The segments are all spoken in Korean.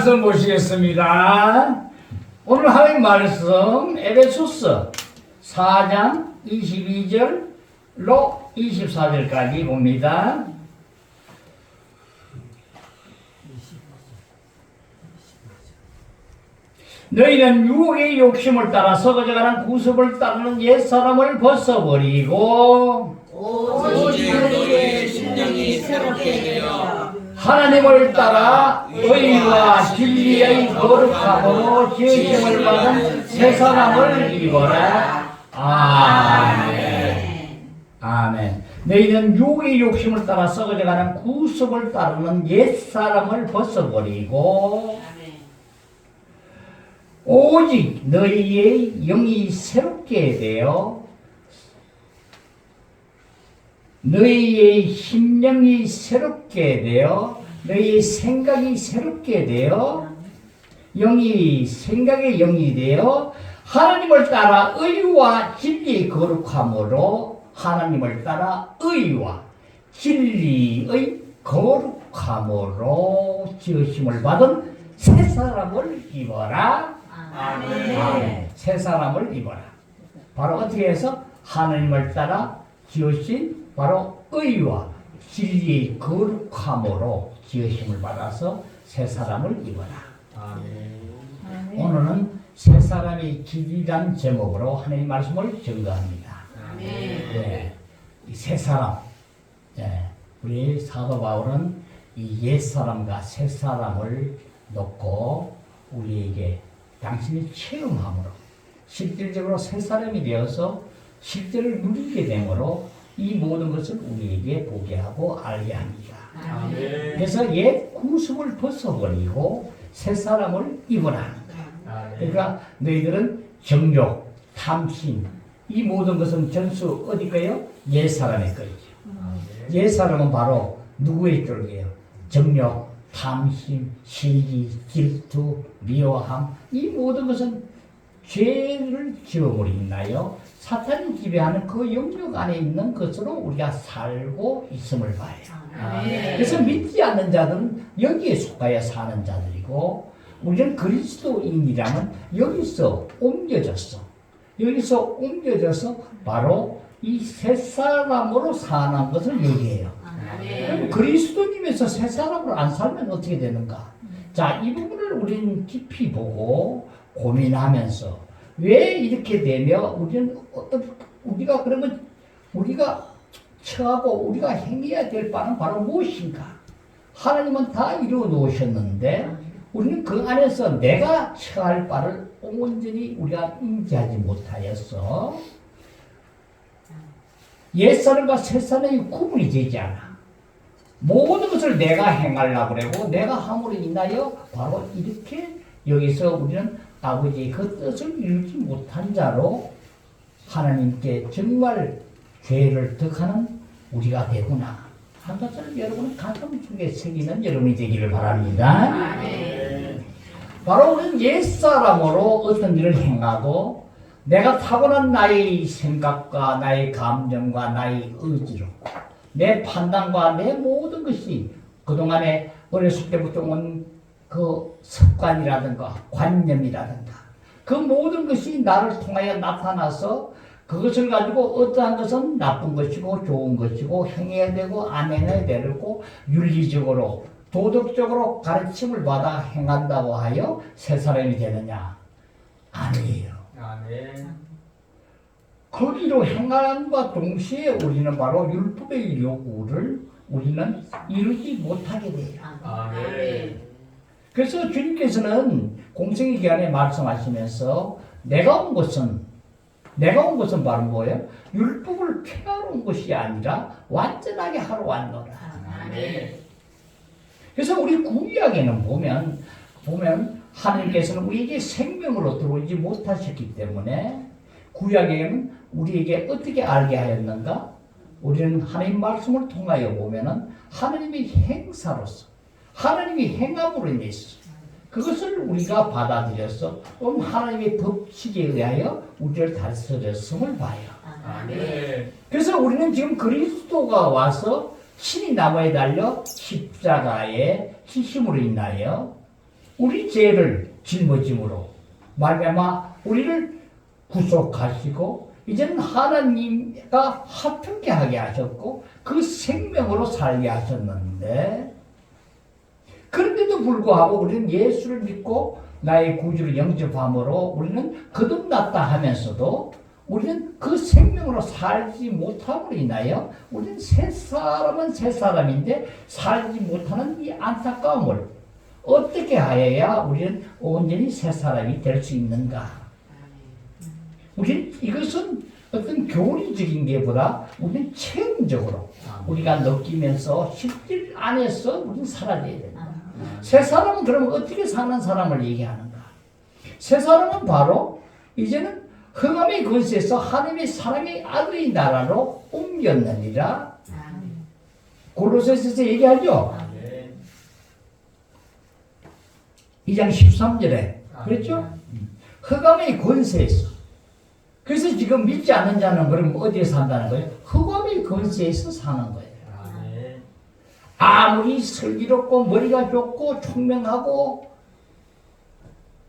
말씀 보시겠습니다. 오늘 하나님 말씀 에베소서 4장 22절로 24절까지 봅니다. 너희는 유혹의 욕심을 따라 썩어져가는 구습을 따르는 옛사람을 벗어버리고 오직 너희의 심령이 새롭게 되어 하나님을 따라 의와 진리의 거룩함으로 지으심을 받은 새 사람을 입어라. 아멘. 아멘. 너희는 유혹의 욕심을 따라 썩어져가는 구습을 따르는 옛사람을 벗어버리고 오직 너희의 영이 새롭게 되어 너희의 심령이 새롭게 되어 너희의 생각이 새롭게 되어 생각의 영이 되어 하나님을 따라 의와 진리의 거룩함으로 하나님을 따라 의와 진리의 거룩함으로 지으심을 받은 새 사람을 입어라. 아멘. 아멘. 새 사람을 입어라. 바로 어떻게 해서 하나님을 따라 지으신 바로 의와 진리의 거룩함으로 지으심을 받아서 새 사람을 입어라. 아멘. 오늘은 새 사람의 길이란 제목으로 하나님의 말씀을 증거합니다. 아멘. 네, 이 새 사람. 네, 우리 사도 바울은 이 옛 사람과 새 사람을 놓고 우리에게 당신이 체험함으로 실질적으로 새 사람이 되어서 실제를 누리게 되므로 이 모든 것을 우리에게 보게 하고 알게 합니다. 아멘. 그래서 옛 구습을 벗어버리고 새 사람을 입어라 하는 거야. 그러니까 너희들은 정욕, 탐심 이 모든 것은 전수 어디 거예요? 옛 사람의 거예요. 옛 사람은 바로 누구의 쪽이에요? 정욕, 탐심, 시기, 질투, 미워함 이 모든 것은 죄를 지음으로 인하여 사탄이 지배하는 그 영역 안에 있는 것으로 우리가 살고 있음을 봐요. 그래서 믿지 않는 자들은 여기에 속하여 사는 자들이고 우리는 그리스도인이라면 여기서 옮겨져서 바로 이 새 사람으로 사는 것을 얘기해요. 그럼 그리스도님에서 새 사람으로 안 살면 어떻게 되는가? 자, 이 부분을 우리는 깊이 보고 고민하면서 왜 이렇게 되며 우리가 그러면 우리가 처하고 우리가 행해야 될 바는 바로 무엇인가? 하나님은 다 이루어 놓으셨는데 우리는 그 안에서 내가 처할 바를 온전히 우리가 인지하지 못하여서 옛사람과 새사람이 구분이 되지 않아. 모든 것을 내가 행하려고 그러고 내가 함으로 인하여 바로 이렇게 여기서 우리는 아버지의 그 뜻을 이루지 못한 자로 하나님께 정말 죄를 득하는 우리가 되구나 한 것을 여러분 가슴 속에 새기는 여러분이 되기를 바랍니다. 바로 우리는 옛사람으로 어떤 일을 행하고 내가 타고난 나의 생각과 나의 감정과 나의 의지로 내 판단과 내 모든 것이 그동안에 어렸을 때부터 온 그 습관이라든가 관념이라든가 그 모든 것이 나를 통하여 나타나서 그것을 가지고 어떠한 것은 나쁜 것이고 좋은 것이고 행해야 되고 안 행해야 되고 윤리적으로 도덕적으로 가르침을 받아 행한다고 하여 새 사람이 되느냐? 아니에요. 아멘. 거기로 행함과 동시에 우리는 바로 율법의 요구를 우리는 이루지 못하게 돼요. 아멘. 그래서 주님께서는 공생의 기간에 말씀하시면서 내가 온 것은 바로 뭐예요? 율법을 폐하러 온 것이 아니라 완전하게 하러 왔노라. 아멘. 그래서 우리 구약에는 보면 하나님께서는 우리에게 생명으로 들어오지 못하셨기 때문에 구약에는 우리에게 어떻게 알게 하였는가? 우리는 하나님 말씀을 통하여 보면은 하나님의 행사로서 하나님이 행함으로 인해서 그것을 우리가 받아들여서 하나님의 법칙에 의하여 우리를 다스렸음을 봐요. 아멘. 그래서 우리는 지금 그리스도가 와서 신이 나무에 달려 십자가의 희심으로 인하여 우리 죄를 짊어짐으로 말미암아 우리를 구속하시고 이제는 하나님과 합평케 하게 하셨고 그 생명으로 살게 하셨는데 그런데도 불구하고 우리는 예수를 믿고 나의 구주를 영접함으로 우리는 거듭났다 하면서도 우리는 그 생명으로 살지 못함으로 인하여 우리는 새 사람은 새 사람인데 살지 못하는 이 안타까움을 어떻게 하여야 우리는 온전히 새 사람이 될 수 있는가? 우리는 이것은 어떤 교리적인 게보다 우리는 체험적으로 우리가 느끼면서 실질 안에서 우리는 살아야 된다. 새 사람은 그러면 어떻게 사는 사람을 얘기하는가? 새 사람은 바로 이제는 흑암의 권세에서 하나님의 사랑의 아들의 나라로 옮겼느니라. 골로새서에서 얘기하죠. 2장 13절에 그렇죠? 흑암의 권세에서. 그래서 지금 믿지 않는 자는 그럼 어디에 산다는 거예요? 흑암의 권세에서 사는 거예요. 아무리 슬기롭고 머리가 좋고 총명하고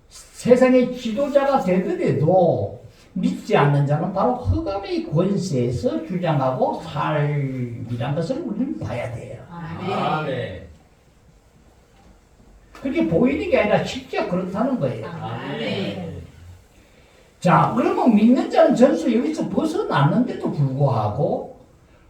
세상의 지도자가 되더라도 믿지 않는 자는 바로 흑암의 권세에서 주장하고 삶이란 것을 우리는 봐야 돼요. 아멘. 그렇게 보이는 게 아니라 실제 그렇다는 거예요. 아멘. 자, 그러면 믿는 자는 전수 여기서 벗어났는데도 불구하고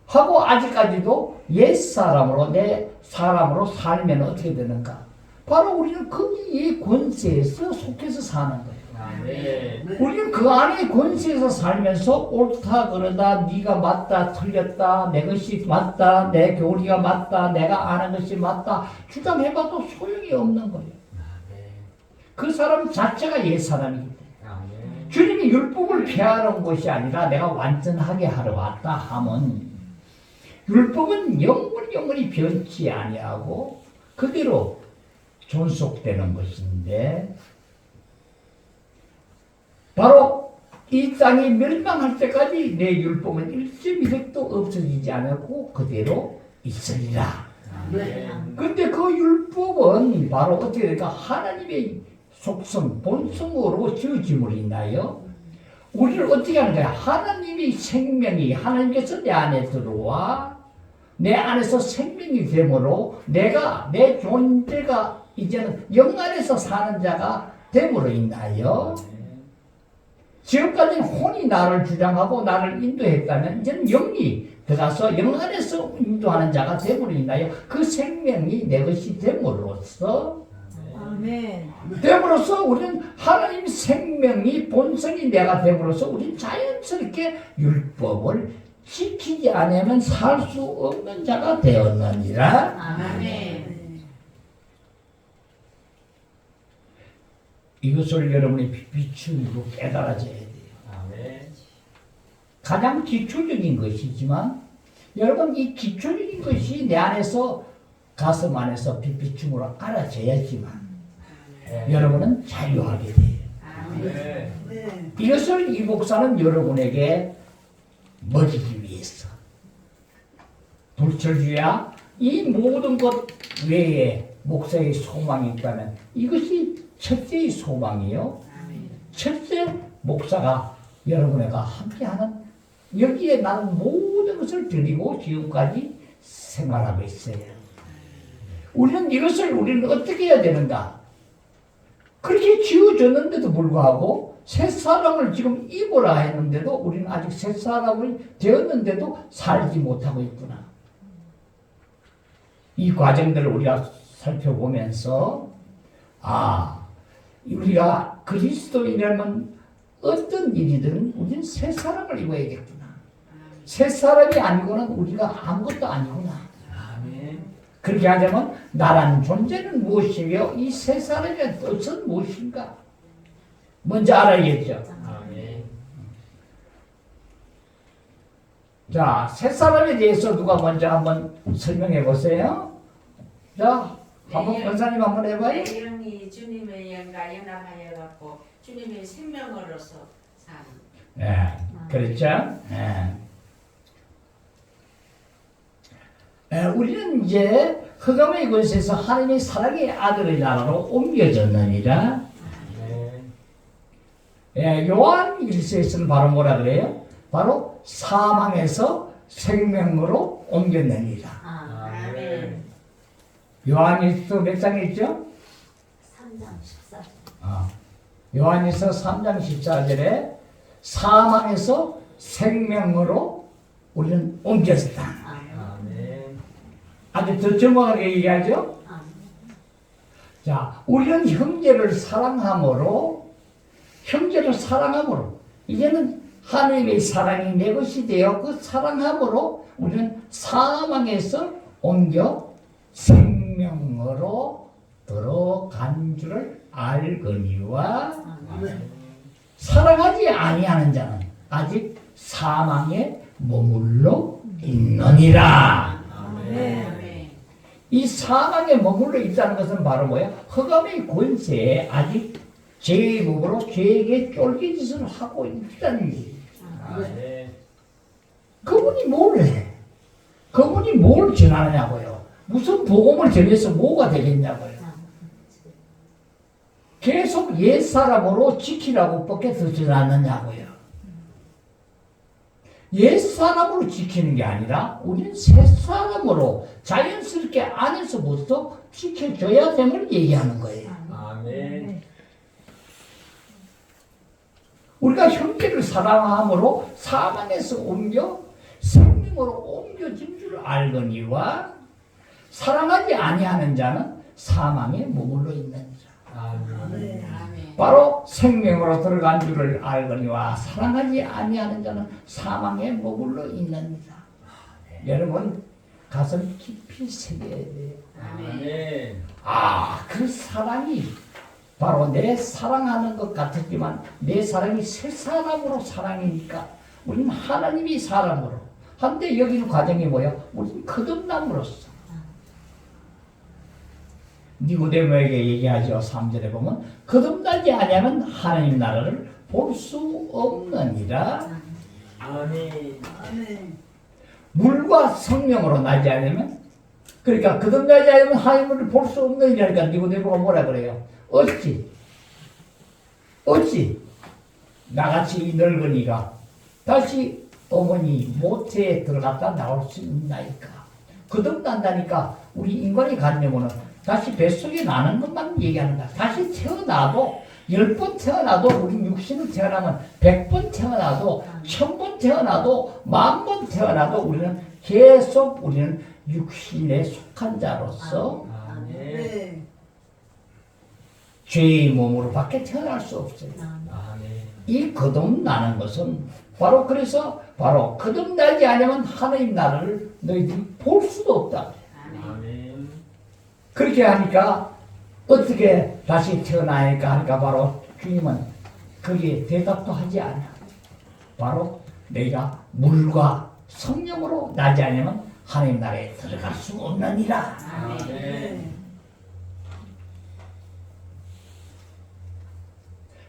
하고 아직까지도 옛 사람으로 내 사람으로 살면 어떻게 되는가? 바로 우리는 거기에 권세에서 속해서 사는 거예요. 아멘. 우리는 그 안에 권세에서 살면서 옳다 그러다 네가 맞다 틀렸다 내 것이 맞다 내 교리가 맞다 내가 아는 것이 맞다 주장해봐도 소용이 없는 거예요. 그 사람 자체가 옛 사람이기 때문에 주님이 율법을 폐하는 것이 아니라 내가 완전하게 하러 왔다 하면 율법은 영원히 변치 아니하고 그대로 존속되는 것인데 바로 이 땅이 멸망할 때까지 내 율법은 1.1획도 없어지지 않고 그대로 있으리라. 근데 그 율법은 바로 어떻게 될까? 하나님의 속성, 본성으로 지어짐으로 인하여 우리를 어떻게 하는 거야? 하나님의 생명이 하나님께서 내 안에 들어와 내 안에서 생명이 되므로 내가 내 존재가 이제는 영 안에서 사는 자가 됨으로 인하여 지금까지는 혼이 나를 주장하고 나를 인도했다면 이제는 영이 들어가서 영 안에서 인도하는 자가 됨으로 인하여 그 생명이 내 것이 됨으로써 됨으로써 우리는 하나님 생명이 본성이 내가 됨으로써 우리는 자연스럽게 율법을 지키지 않으면 살 수 없는 자가 되었느니라. 아멘. 이것을 여러분이 비추고 깨달아져야 돼요. 아멘. 가장 기초적인 것이지만 여러분 이 기초적인 것이 내 안에서 가슴 안에서 빛비춤으로 알아져야지만 여러분은 자유하게 돼요. 아멘. 이것을 이 목사는 여러분에게 먹이기 위해서 불철주야 이 모든 것 외에 목사의 소망이 있다면 이것이 첫째의 소망이요. 첫째 목사가 여러분과 함께하는 여기에 나는 모든 것을 드리고 지금까지 생활하고 있어요. 우리는 어떻게 해야 되는가? 그렇게 지어졌는데도 불구하고 새 사람을 지금 입으라 했는데도 우리는 아직 새 사람이 되었는데도 살지 못하고 있구나. 이 과정들을 우리가 살펴보면서 우리가 그리스도인이라면 어떤 일이든 우리는 새 사람을 입어야겠구나. 새 사람이 아니고는 우리가 아무것도 아니구나. 아멘. 그렇게 하자면 나라는 존재는 무엇이며 이 새 사람의 뜻은 무엇인가? 먼저 알아야겠죠. 아멘. 자, 새 사람에 대해서 누가 먼저 한번 설명해 보세요. 자, 한번 권사님 한번 해봐요. 내 영이 주님의 영과 연합하여 갖고 주님의 생명으로서 사는. 네, 그렇죠. 네. 우리는 이제 흑암의 권세에서 하나님의 사랑의 아들의 나라로 옮겨졌느니라. 요한 1서에서는 바로 뭐라 그래요? 바로 사망에서 생명으로 옮겼느니라. 아멘. 요한 1서 몇 장에 있죠? 3장 14절. 요한일서 3장 14절에 사망에서 생명으로 우리는 옮겨졌다. 아멘. 아주 더 정확하게 얘기하죠? 자, 우리는 형제를 사랑함으로 이제는 하나님의 사랑이 내 것이 되어 그 사랑함으로 우리는 사망에서 옮겨 생명으로 들어간 줄을 알거니와 사랑하지 아니하는 자는 아직 사망에 머물러 있느니라. 아멘. 이 사망에 머물러 있다는 것은 바로 뭐야? 흑암의 권세에 아직 죄의 몸으로 죄에게 쫄깃짓을 하고 있다는 얘기예요. 아멘. 그분이 뭘 해? 그분이 뭘 전하느냐고요? 무슨 복음을 전해서 뭐가 되겠냐고요? 계속 옛사람으로 지키라고 밖에 듣지 않느냐고요. 옛사람으로 지키는 게 아니라 우리는 새사람으로 자연스럽게 안에서부터 지켜줘야 됨을 얘기하는 거예요. 아멘. 우리가 형제를 사랑함으로 사망에서 옮겨 생명으로 옮겨진 줄 알거니와 사랑하지 아니하는 자는 사망에 머물러 있느니라. 아멘. 아멘. 바로 생명으로 들어간 줄을 알거니와 사랑하지 아니하는 자는 사망에 머물러 있느니라. 여러분 가슴 깊이 새겨야 돼요. 아멘. 그 사랑이 바로 내 사랑하는 것 같았지만 내 사랑이 새 사람으로 사랑이니까 우리는 하나님이 사람으로 한데 여기는 과정이 뭐야? 우리는 거듭남으로써 니고데모에게 얘기하죠. 3절에 보면 거듭나지 아니하면 하나님 나라를 볼 수 없느니라. 아멘. 물과 성령으로 나지 않으면 그러니까 거듭나지 않으면 하나님을 볼 수 없느니라니까 니고데모가 뭐라 그래요? 어찌 나같이 이 늙은이가 다시 어머니 모태에 들어갔다 나올 수 있나이까? 거듭난다니까 우리 인간이 관념은 다시 뱃속에 나는 것만 얘기하는 거야. 다시 태어나도 10번 태어나도 우리 육신을 태어나면 100번 태어나도 1000번 태어나도 10,000번 태어나도 우리는 계속 우리는 육신에 속한 자로서 아멘. 죄의 몸으로 밖에 태어날 수 없어요. 아멘. 이 거듭나는 것은 바로 그래서 바로 거듭나지 않으면 하나님 나라를 너희들이 볼 수도 없다. 아멘. 그렇게 하니까 어떻게 다시 태어나니까 하니까 바로 주님은 거기에 대답도 하지 않아. 바로 내가 물과 성령으로 나지 않으면 하나님 나라에 들어갈 수 없느니라. 아멘.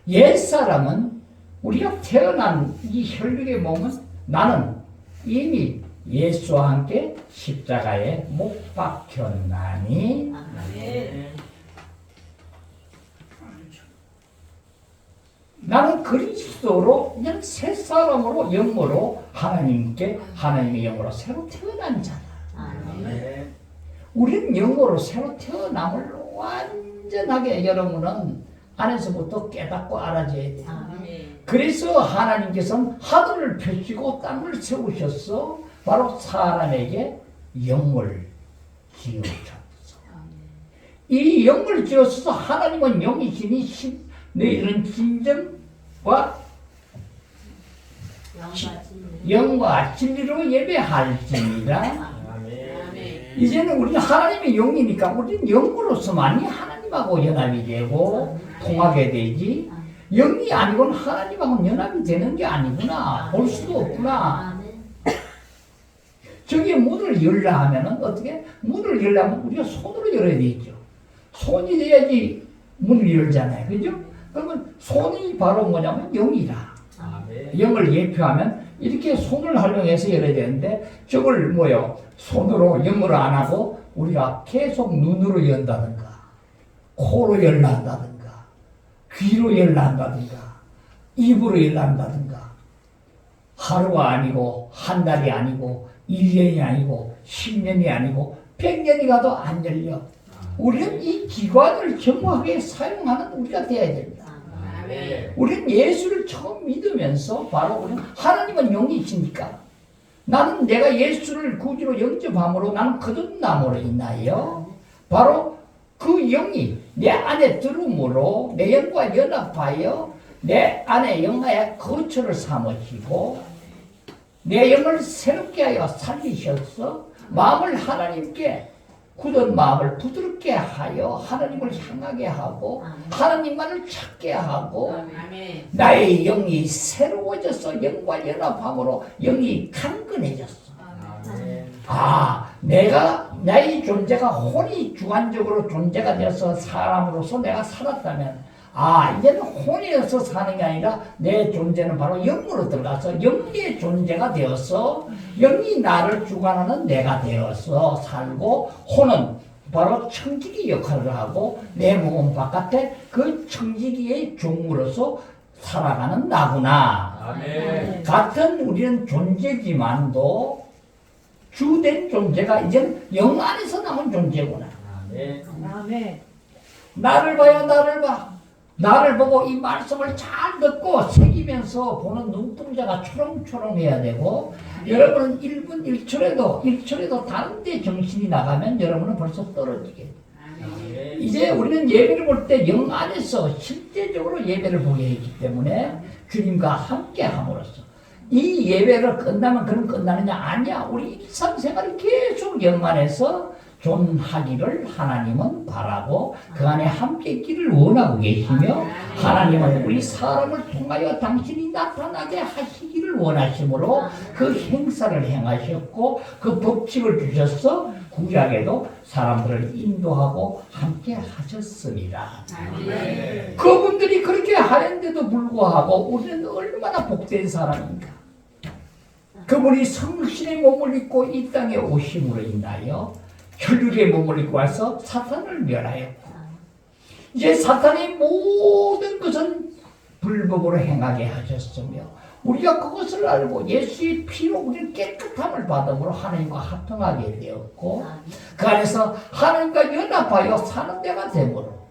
옛사람은 우리가 태어난 이 혈육의 몸은 나는 이미 예수와 함께 십자가에 못 박혔나니 아멘. 나는 그리스도로 그냥 새 사람으로 영으로 하나님의 영으로 새로 태어난 자다. 아멘. 우리는 영으로 새로 태어남을 완전하게 여러분은 안에서부터 깨닫고 알아줘야 돼요. 아멘. 그래서 하나님께서는 하늘을 펼치고 땅을 세우셨어. 바로 사람에게 영을 지으셨어. 이 영을 지어서 하나님은 영이시니 너희는 진정과 영과 진리로 예배할지니라. 아멘. 이제는 우리는 하나님의 영이니까 우리는 영으로서만이 하나님하고 연합이 되고 통하게 되지 영이 아니고는 하나님하고는 연합이 되는 게 아니구나. 볼 수도 없구나. 저기에 문을 열라 하면은 어떻게? 문을 열려면 우리가 손으로 열어야 되겠죠. 손이 돼야지 문을 열잖아요. 그죠? 그러면 손이 바로 뭐냐면 영이다. 아멘. 영을 예표하면 이렇게 손을 활용해서 열어야 되는데 저걸 뭐요? 손으로 영어로 안 하고 우리가 계속 눈으로 연다든가 코로 열난다든가 귀로 열난다든가 입으로 열난다든가 하루가 아니고 한 달이 아니고 1년이 아니고 10년이 아니고 100년이 가도 안 열려. 우리는 이 기관을 정확하게 사용하는 우리가 되어야 됩니다. 아멘. 우리는 예수를 처음 믿으면서 바로 우리는 하나님은 영이시니까 나는 내가 예수를 구주로 영접함으로 나는 거듭남으로 인하여 바로 그 영이 내 안에 들음으로 내 영과 연합하여 내 안에 영하에 거처를 삼으시고 내 영을 새롭게 하여 살리셔서 마음을 하나님께 굳은 마음을 부드럽게 하여 하나님을 향하게 하고 하나님만을 찾게 하고 아멘. 나의 영이 새로워져서 영과 연합함으로 영이 강건해졌어. 아멘. 내가 나의 존재가 혼이 주관적으로 존재가 되어서 사람으로서 내가 살았다면 이제는 혼이어서 사는 게 아니라 내 존재는 바로 영으로 들어가서 영의 존재가 되어서 영이 나를 주관하는 내가 되어서 살고 혼은 바로 청지기 역할을 하고 내 몸 바깥에 그 청지기의 종으로서 살아가는 나구나. 아멘. 같은 우리는 존재지만도 주된 존재가 이제는 영 안에서 나온 존재구나. 아멘. 아멘. 나를 봐요, 나를 봐. 나를 보고 이 말씀을 잘 듣고 새기면서 보는 눈동자가 초롱초롱해야 되고 여러분은 1분 1초라도 다른 데 정신이 나가면 여러분은 벌써 떨어지게 돼요. 아멘. 이제 우리는 예배를 볼 때 영 안에서 실제적으로 예배를 보게 했기 때문에 주님과 함께 함으로써 이 예배를 끝나면 그럼 끝나느냐? 아니야. 우리 일상생활을 계속 영 안에서 존하기를 하나님은 바라고 그 안에 함께 있기를 원하고 계시며 하나님은 우리 사람을 통하여 당신이 나타나게 하시기를 원하시므로 그 행사를 행하셨고 그 법칙을 주셔서 구약에도 사람들을 인도하고 함께 하셨습니다. 아멘. 그분들이 그렇게 하였는데도 불구하고 우리는 얼마나 복된 사람인가. 그분이 성신의 몸을 입고 이 땅에 오심으로 인하여 혈육의 몸을 입고 와서 사탄을 멸하였고 이제 사탄의 모든 것은 불법으로 행하게 하셨으며 우리가 그것을 알고 예수의 피로 우리는 깨끗함을 받음으로 하나님과 합통하게 되었고 그 안에서 하나님과 연합하여 사는 데가 되므로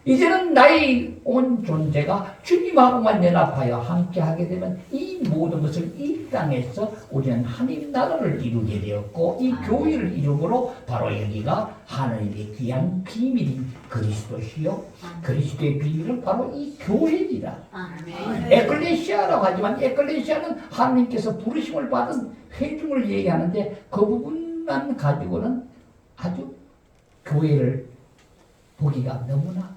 이제는 나의 온 존재가 주님하고만 연합하여 함께하게 되면 이 모든 것을 이 땅에서 우리는 하나님 나라를 이루게 되었고 이 교회를 이루므로 바로 여기가 하나님의 귀한 비밀인 그리스도시요 그리스도의 비밀은 바로 이 교회니라. 아멘. 에클레시아라고 하지만 에클레시아는 하나님께서 부르심을 받은 회중을 얘기하는데 그 부분만 가지고는 아주 교회를 보기가 너무나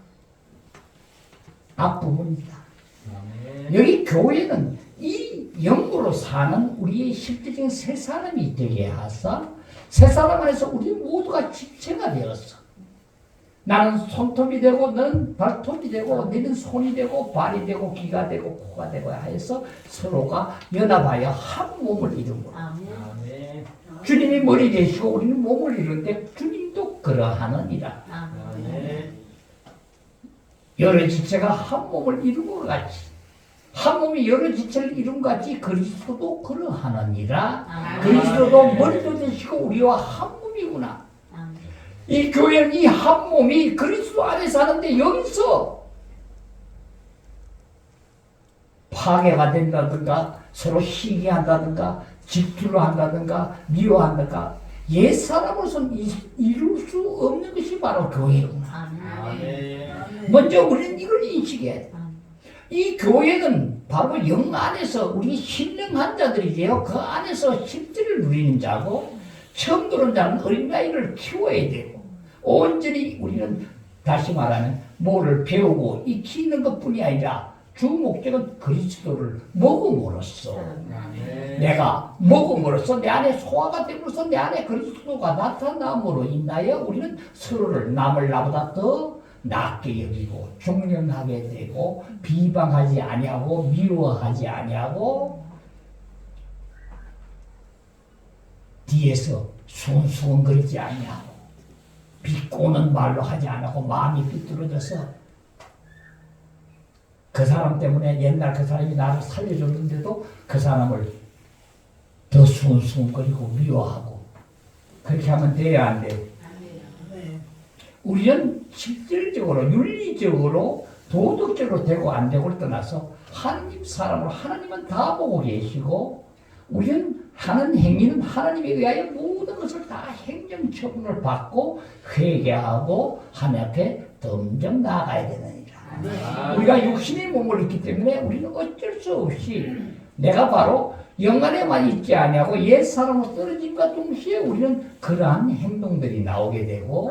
앞부분이다. 아멘. 여기 교회는 이 영으로 사는 우리의 실제적인 새 사람이 되게 하사 새 사람 안에서 우리 모두가 집체가 되었어. 나는 손톱이 되고 너는 발톱이 되고 너는 손이 되고 발이 되고 귀가 되고 코가 되고 하여서 서로가 연합하여 한 몸을 이루고 아멘. 주님이 머리 되시고 우리는 몸을 이루는데 주님도 그러하느니라. 아멘. 여러 지체가 한 몸을 이룬 것 같이 한 몸이 여러 지체를 이룬 것 같이 그리스도도 그러하느니라. 그리스도도 머리도 되시고 우리와 한 몸이구나. 이 교회는 이 한 몸이 그리스도 안에 사는데 여기서 파괴가 된다든가 서로 시기한다든가 질투를 한다든가 미워한다든가 옛사람으로서는 이룰 수 없는 것이 바로 교회구나. 아멘. 먼저 우리는 이걸 인식해야 돼. 이 교회는 바로 영 안에서 우리 신령한 자들이지요. 그 안에서 실제를 누리는 자고 처음 들어온 자는 어린아이를 키워야 되고 온전히 우리는 다시 말하면 뭐를 배우고 익히는 것뿐이 아니라 주 목적은 그리스도를 먹음으로써 아멘. 내가 먹음으로써 내 안에 소화가 됨으로써 내 안에 그리스도가 나타남으로 인하여 우리는 서로를 남을 나보다 더 낮게 여기고 존경하게 되고 비방하지 아니하고 미워하지 아니하고 뒤에서 수근수근거리지 아니하고 비꼬는 말로 하지 않고 마음이 삐뚤어져서 그 사람 때문에 옛날 그 사람이 나를 살려줬는데도 그 사람을 더 수근수근거리고 미워하고 그렇게 하면 돼야 안 돼요? 우리는 실질적으로 윤리적으로 도덕적으로 되고 안 되고를 떠나서 하나님 사람으로 하나님은 다 보고 계시고 우리는 하는 행위는 하나님에 의하여 모든 것을 다 행정처분을 받고 회개하고 하나님 앞에 덤정 나아가야 되느니라. 우리가 육신의 몸을 입기 때문에 우리는 어쩔 수 없이 내가 바로 영안에만 있지 아니하고 옛 사람으로 떨어짐과 동시에 우리는 그러한 행동들이 나오게 되고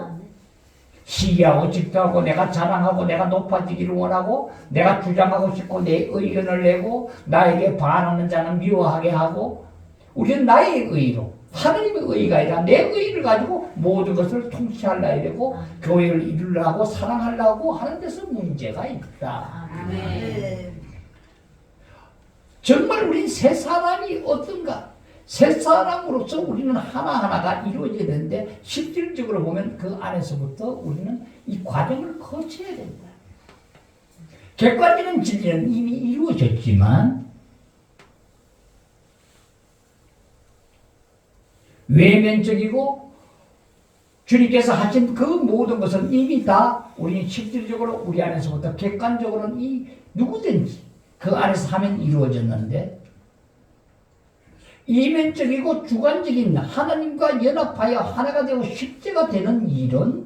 시기하고 질투하고 내가 자랑하고 내가 높아지기를 원하고 내가 주장하고 싶고 내 의견을 내고 나에게 반하는 자는 미워하게 하고 우리는 나의 의로 하나님의 의가 아니라 내 의를 가지고 모든 것을 통치하려 되고 교회를 이루려고 사랑하려고 하는 데서 문제가 있다. 정말 우린 새 사람이 어떤가? 새 사람으로서 우리는 하나하나가 이루어져야 되는데 실질적으로 보면 그 안에서부터 우리는 이 과정을 거쳐야 된다. 객관적인 진리는 이미 이루어졌지만 외면적이고 주님께서 하신 그 모든 것은 이미 다 우리는 실질적으로 우리 안에서부터 객관적으로는 이 누구든지 그 안에서 하면 이루어졌는데 이면적이고 주관적인 하나님과 연합하여 하나가 되고 십자가 되는 일은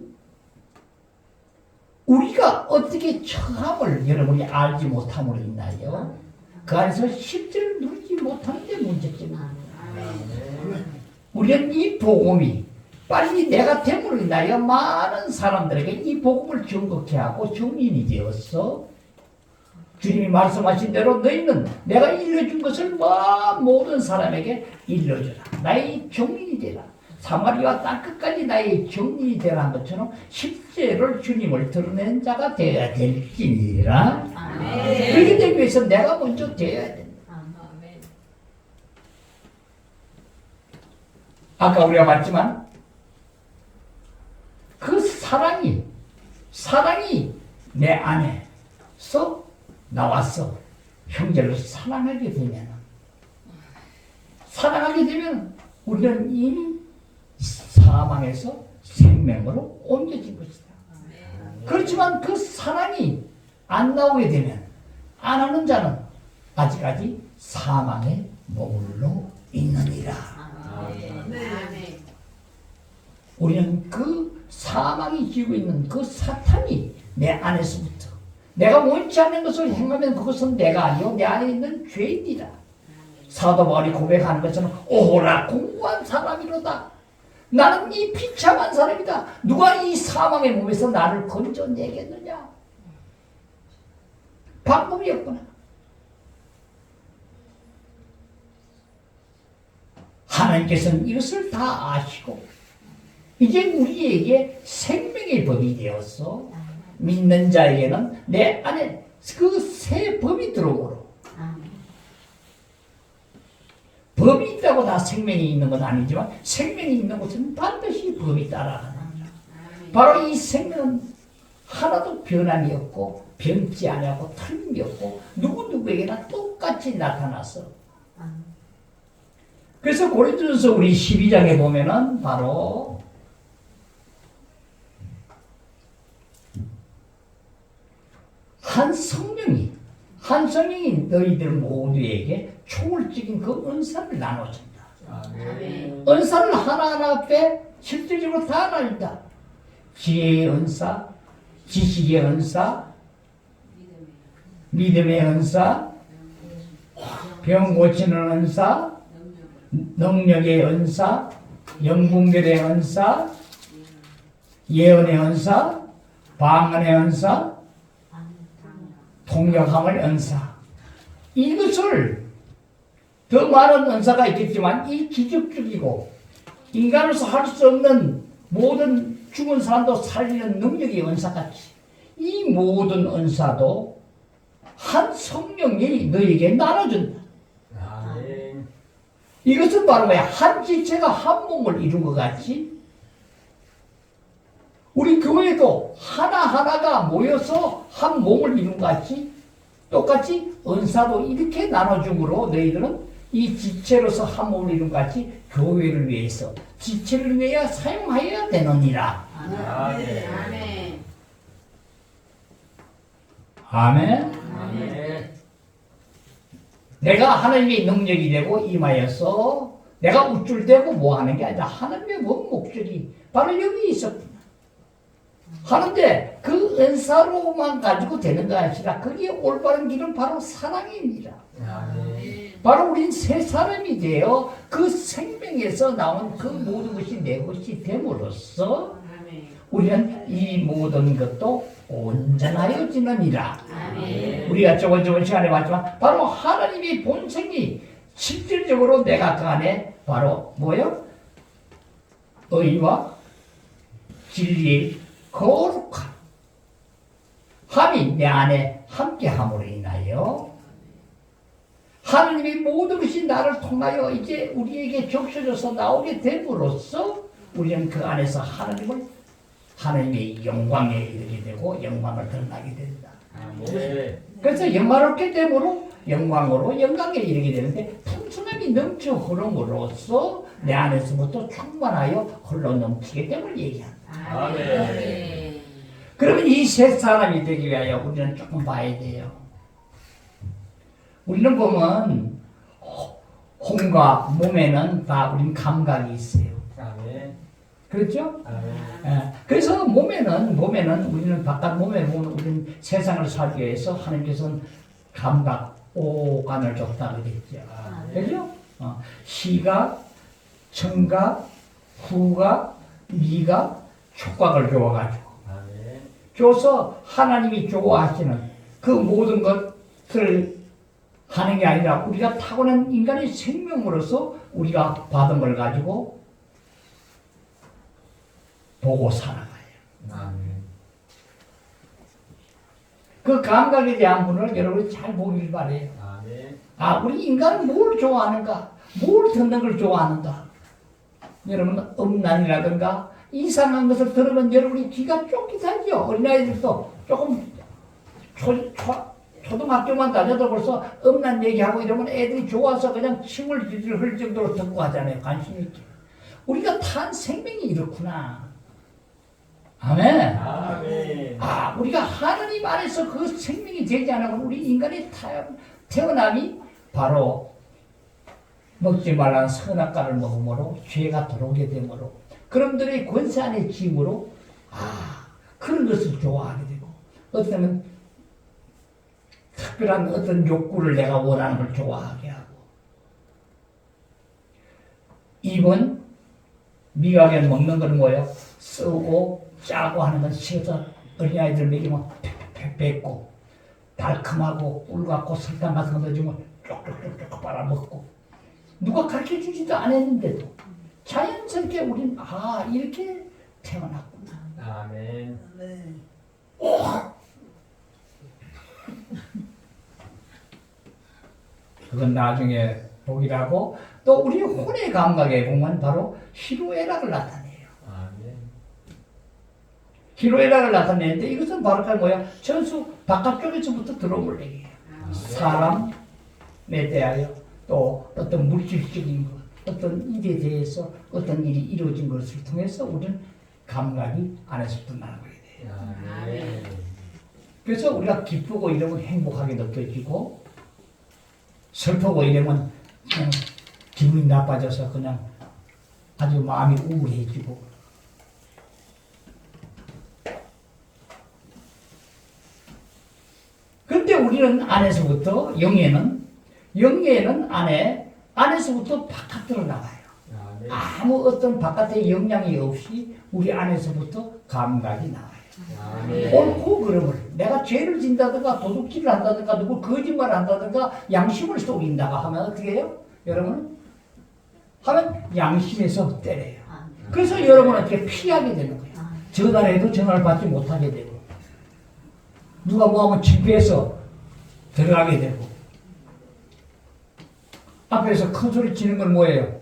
우리가 어떻게 처함을 여러분이 알지 못함으로 인하여 그 안에서 실제를 누리지 못하는 게 문제점입니다. 우리는 이 복음이 빨리 내가 됨으로 인하여 많은 사람들에게 이 복음을 정확히 하고 정인이 되었어. 주님이 말씀하신 대로 너희는 내가 일러준 것을 모든 사람에게 일러주라. 나의 정인이 되라. 사마리아 땅끝까지 나의 정인이 되라 한 것처럼 실제로 주님을 드러낸 자가 되어야 될지니라. 그렇게 되기 위해서 내가 먼저 되어야 된다. 아까 우리가 봤지만 그 사랑이 내 안에서 나왔어. 형제를 사랑하게 되면 우리는 이미 사망에서 생명으로 옮겨진 것이다. 그렇지만 그 사랑이 안 나오게 되면 안 하는 자는 아직까지 사망에 머물러 있느니라. 우리는 그 사망이 지고 있는 그 사탄이 내 안에서부터 내가 원치 않는 것을 행하면 그것은 내가 아니요 내 안에 있는 죄인이다. 사도 바울이 고백하는 것처럼 오호라 공고한 사람이로다. 나는 이 비참한 사람이다. 누가 이 사망의 몸에서 나를 건져내겠느냐. 방법이 없구나. 하나님께서는 이것을 다 아시고 이제 우리에게 생명의 법이 되었어. 믿는 자에게는 내 안에 그 새 법이 들어오고 법이 있다고 다 생명이 있는 건 아니지만 생명이 있는 곳은 반드시 법이 따라가는 바로 이 생명은 하나도 변함이 없고 변치 아니하고 틀림이 없고 누구에게나 똑같이 나타났어. 그래서 고린도전서 우리 12장에 보면은 바로 한 성령이 너희들 모두에게 초월적인 그 은사를 나눠준다. 은사를 하나하나 앞에 실질적으로 다 나눈다. 지혜의 은사, 지식의 은사, 믿음의 은사, 병 고치는 은사, 능력의 은사, 영분별의 은사, 예언의 은사, 방언의 은사, 통역함을 은사. 이것을 더 많은 은사가 있겠지만 이 기적적이고 인간으로서 할 수 없는 모든 죽은 사람도 살리는 능력의 은사같이 이 모든 은사도 한 성령이 너에게 나눠준다. 이것은 바로 뭐야? 한 지체가 한 몸을 이룬 것 같이 우리 교회도 하나하나가 모여서 한 몸을 이룬 것 같이 똑같이 은사도 이렇게 나눠줌으로 너희들은 이 지체로서 한 몸을 이룬 것 같이 교회를 위해서 지체를 위하여 사용하여야 되느니라. 아멘. 아멘. 아멘. 아멘. 내가 하나님의 능력이 되고 임하여서 내가 우쭐대고 뭐 하는 게 아니라 하나님의 원 목적이 바로 여기 있었구나. 하는데 그 은사로만 가지고 되는 거 아니라 그게 올바른 길은 바로 사랑입니다. 아멘. 바로 우린 새 사람이 되어 그 생명에서 나온 그 모든 것이 내 것이 됨으로써 아멘. 우리는 이 모든 것도 온전하여지느니라. 아멘. 우리가 저번 시간에 봤지만 바로 하나님의 본성이 실질적으로 내가 그 안에 바로 뭐요? 의와 진리의 거룩함 함이 내 안에 함께함으로 인하여 하나님의 모든 것이 나를 통하여 이제 우리에게 적셔져서 나오게 됨으로써 우리는 그 안에서 하나님의 영광에 이르게 되고 영광을 드러나게 된다. 아멘. 그래서 영화롭게 되므로 영광으로 영광에 이르게 되는데 풍성함이 넘쳐 흐름으로써 내 안에서부터 충만하여 흘러 넘치게 됨을 얘기한다. 아멘. 그러면 이 세 사람이 되기 위하여 우리는 조금 봐야 돼요. 우리는 보면 혼과 몸에는 다 우린 감각이 있어요. 아멘. 그렇죠? 아멘. 예, 그래서 몸에는 우리는 바깥 몸에 보면 우리는 세상을 살기 위해서 하나님께서는 감각, 오감을 줬다 그랬죠. 그죠? 시각, 청각, 후각, 미각, 촉각을 줘가지고 아멘. 줘서 하나님이 좋아하시는 그 모든 것을 하는 게 아니라 우리가 타고난 인간의 생명으로서 우리가 받은 걸 가지고 보고 살아가요. 아멘. 그 감각에 대한 분을 여러분이 잘 보길 바래요. 아멘. 아, 우리 인간은 뭘 좋아하는가? 뭘 듣는 걸 좋아하는가? 여러분, 음란이라든가 이상한 것을 들으면 여러분이 귀가 쫓깃하죠. 어린아이들도 조금 초등학교만 다녀도 벌써 음란 얘기하고 이러면 애들이 좋아서 그냥 침을 질질 흘릴 정도로 듣고 하잖아요. 관심 있게. 우리가 탄 생명이 이렇구나. 아멘. 아멘. 아, 우리가 하나님 안에서 그 생명이 되지 않으면 우리 인간의 태어남이 바로 먹지 말라는 선악과를 먹음으로 죄가 들어오게 되므로 그놈들의 권세 안에 짐으로 그런 것을 좋아하게 되고 어쩌면 특별한 어떤 욕구를 내가 원하는 걸 좋아하게 하고 2번 미각에 먹는 건 뭐예요? 쓰고 짜고 하는 건 싫어서 어린아이들 먹이면 팩팩 뱉고 달콤하고 꿀 같고 설탕 같은 거 넣어주면 쪽쪽쪽쪽 빨아먹고 누가 가르쳐주지도 않았는데도 자연스럽게 우린 이렇게 태어났구나. 아멘. 그건 나중에 보기라고 또 우리 혼의 감각에 보면 바로 희로애락을 나타내요. 아멘. 희로애락을 나타내는데 이것은 바로 뭐야? 전수 바깥쪽에서부터 들어올 얘기예요. 사람에 대하여 또 어떤 물질적인 것, 어떤 일에 대해서 어떤 일이 이루어진 것을 통해서 우리는 감각이 안에서부터 나오게 돼요. 아멘. 그래서 우리가 기쁘고 이러면 행복하게 느껴지고 슬프고 이러면 그냥 기분이 나빠져서 그냥 아주 마음이 우울해지고 그런데 우리는 안에서부터 영예는 안에서부터 바깥으로 나와요. 아멘. 아무 어떤 바깥의 영향이 없이 우리 안에서부터 감각이 나와요. 아멘. 옳고 그름을 내가 죄를 진다든가 도둑질을 한다든가 누구 거짓말을 한다든가 양심을 속인다가 하면 어떻게 해요? 여러분 하면 양심에서 때려요. 그래서 여러분은 이렇게 피하게 되는 거예요. 전화를 해도 전화를 받지 못하게 되고 누가 뭐하면 집회에서 들어가게 되고 앞에서 큰 소리 치는 건 뭐예요?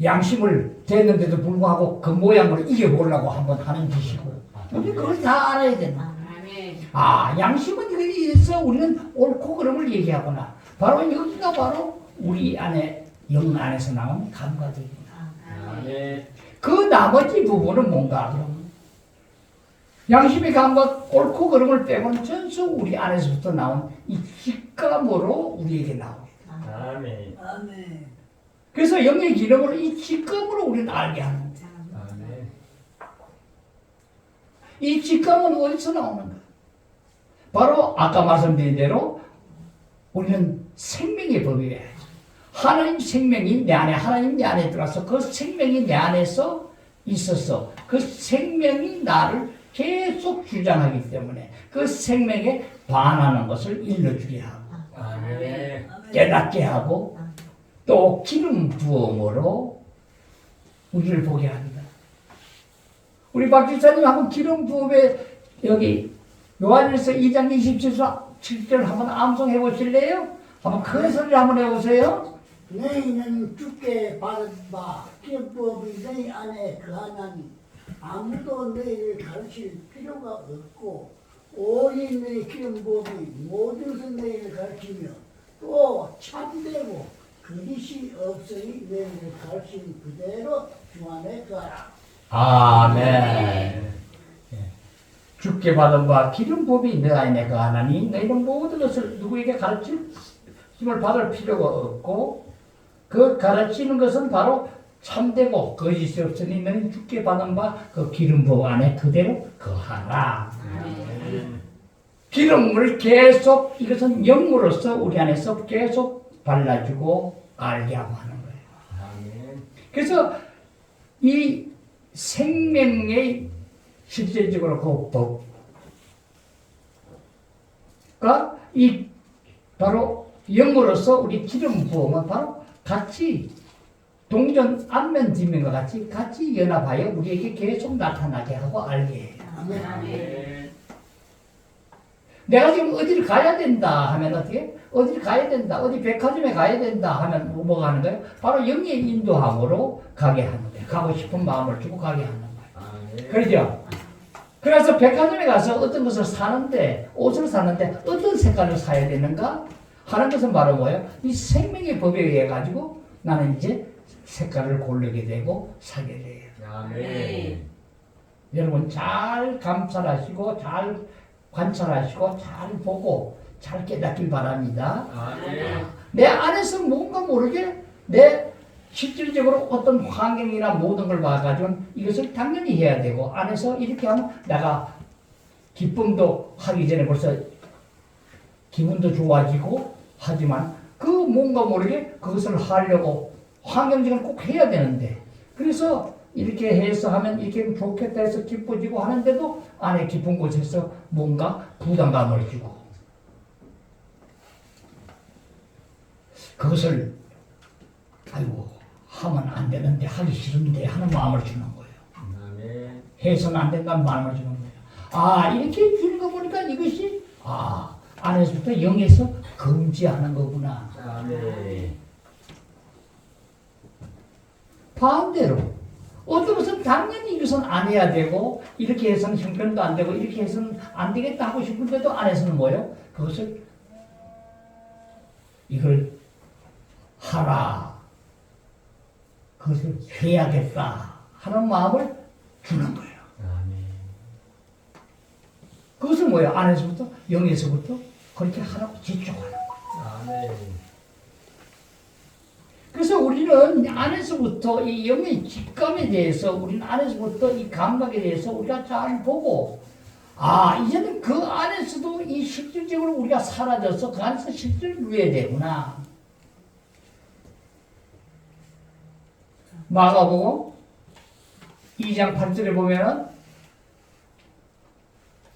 양심을 댔는데도 불구하고 그 모양을 이겨보려고 한번 하는 짓이고 우리 그걸 다 알아야 되나? 아멘. 아, 양심은 여기서 우리는 옳고 그름을 얘기하구나. 바로 여기가 바로 우리 안에 영 안에서 나온 감각입니다. 아멘. 그 나머지 부분은 뭔가 그럼 양심의 감각 옳고 그름을 빼고는 전부 우리 안에서부터 나온 이 직감으로 우리에게 나옵니다. 아멘. 아멘. 그래서 영의 기름으로 이 직감으로 우리는 알게 하는 거예요. 아멘. 이 직감은 어디서 나오는가? 바로 아까 말씀드린 대로 우리는 생명의 법이에요. 하나님 생명이 내 안에, 하나님 내 안에 들어와서 그 생명이 내 안에서 있어서 그 생명이 나를 계속 주장하기 때문에 그 생명에 반하는 것을 일러주게 하고 아멘. 깨닫게 하고 또 기름 부음으로 우리를 보게 합니다. 우리 박 집사님 한번 기름 부음에 여기 요한일서 2장 27절 한번 암송해 보실래요? 한번 큰 소리를 한번 해보세요. 너희는 주께 받은 바 기름법이 너희 안에 거하나니 아무도 너희를 가르칠 필요가 없고 오직 너희 기름법이 모든 것을 너희를 가르치며 또 참되고 거짓이 없으니 너희를 가르친 그대로 주 안에 거하라. 아멘. 주께 받은 바 기름 법이 너 안에 거하나니 너희는 모든 것을 누구에게 가르침을 받을 필요가 없고 그 가르치는 것은 바로 참되고 거짓이 없으니 너희는 주께 받은 바 그 기름 법 안에 그대로 거하라. 아멘. 기름을 계속 이것은 영으로서 우리 안에서 계속 발라주고 알게 하고 하는 거예요. 아멘. 그래서 이 생명의 실질적으로 그 법과 이 바로 영으로서 우리 기름 부음은 바로 같이 동전 앞면 뒷면과 같이 연합하여 우리에게 계속 나타나게 하고 알게 해요. 아멘. 아멘. 내가 지금 어디를 가야 된다 하면 어떻게? 어디를 가야 된다, 어디 백화점에 가야 된다 하면 뭐가 하는 거예요? 바로 영의 인도함으로 가게 하는 거예요. 가고 싶은 마음을 주고 가게 하는 거예요. 아멘. 그러죠? 그래서 백화점에 가서 어떤 것을 사는데, 옷을 사는데 어떤 색깔을 사야 되는가 하는 것은 바로 뭐예요? 이 생명의 법에 의해 가지고 나는 이제 색깔을 고르게 되고 사게 돼요. 아멘. 여러분 잘 감찰하시고 잘 관찰하시고 잘 보고 잘 깨닫길 바랍니다. 아멘. 내 안에서 뭔가 모르게 내 실질적으로 어떤 환경이나 모든 걸 봐가지고 이것을 당연히 해야 되고 안에서 이렇게 하면 내가 기쁨도 하기 전에 벌써 기분도 좋아지고 하지만 그 뭔가 모르게 그것을 하려고 환경적으로 꼭 해야 되는데 그래서 이렇게 해서 하면 이렇게 좋겠다 해서 기뻐지고 하는데도 안에 깊은 곳에서 뭔가 부담감을 주고 그것을 아이고 하면 안 되는데 하기 싫은데 하는 마음을 주는 거예요. 아멘. 해서는 안 된다는 마음을 주는 거예요. 아 이렇게 주는 거 보니까 이것이 안에서부터 영에서 금지하는 거구나. 아멘. 반대로 어떤 것은 당연히 이것은 안 해야 되고 이렇게 해서는 형편도 안 되고 이렇게 해서는 안 되겠다 하고 싶은데도 안에서는 뭐예요? 그것을 이걸 하라. 그것을 해야겠다 하는 마음을 주는 거예요. 아멘. 그것은 뭐예요? 안에서부터 영에서부터 그렇게 하라고 지촉하는 거예요. 아멘. 그래서 우리는 안에서부터 이 영의 직감에 대해서 우리는 안에서부터 이 감각에 대해서 우리가 잘 보고 이제는 그 안에서도 이 실질적으로 우리가 사라져서 그 안에서 실질을 누려야 되구나. 마가복음 2장 8절에 보면은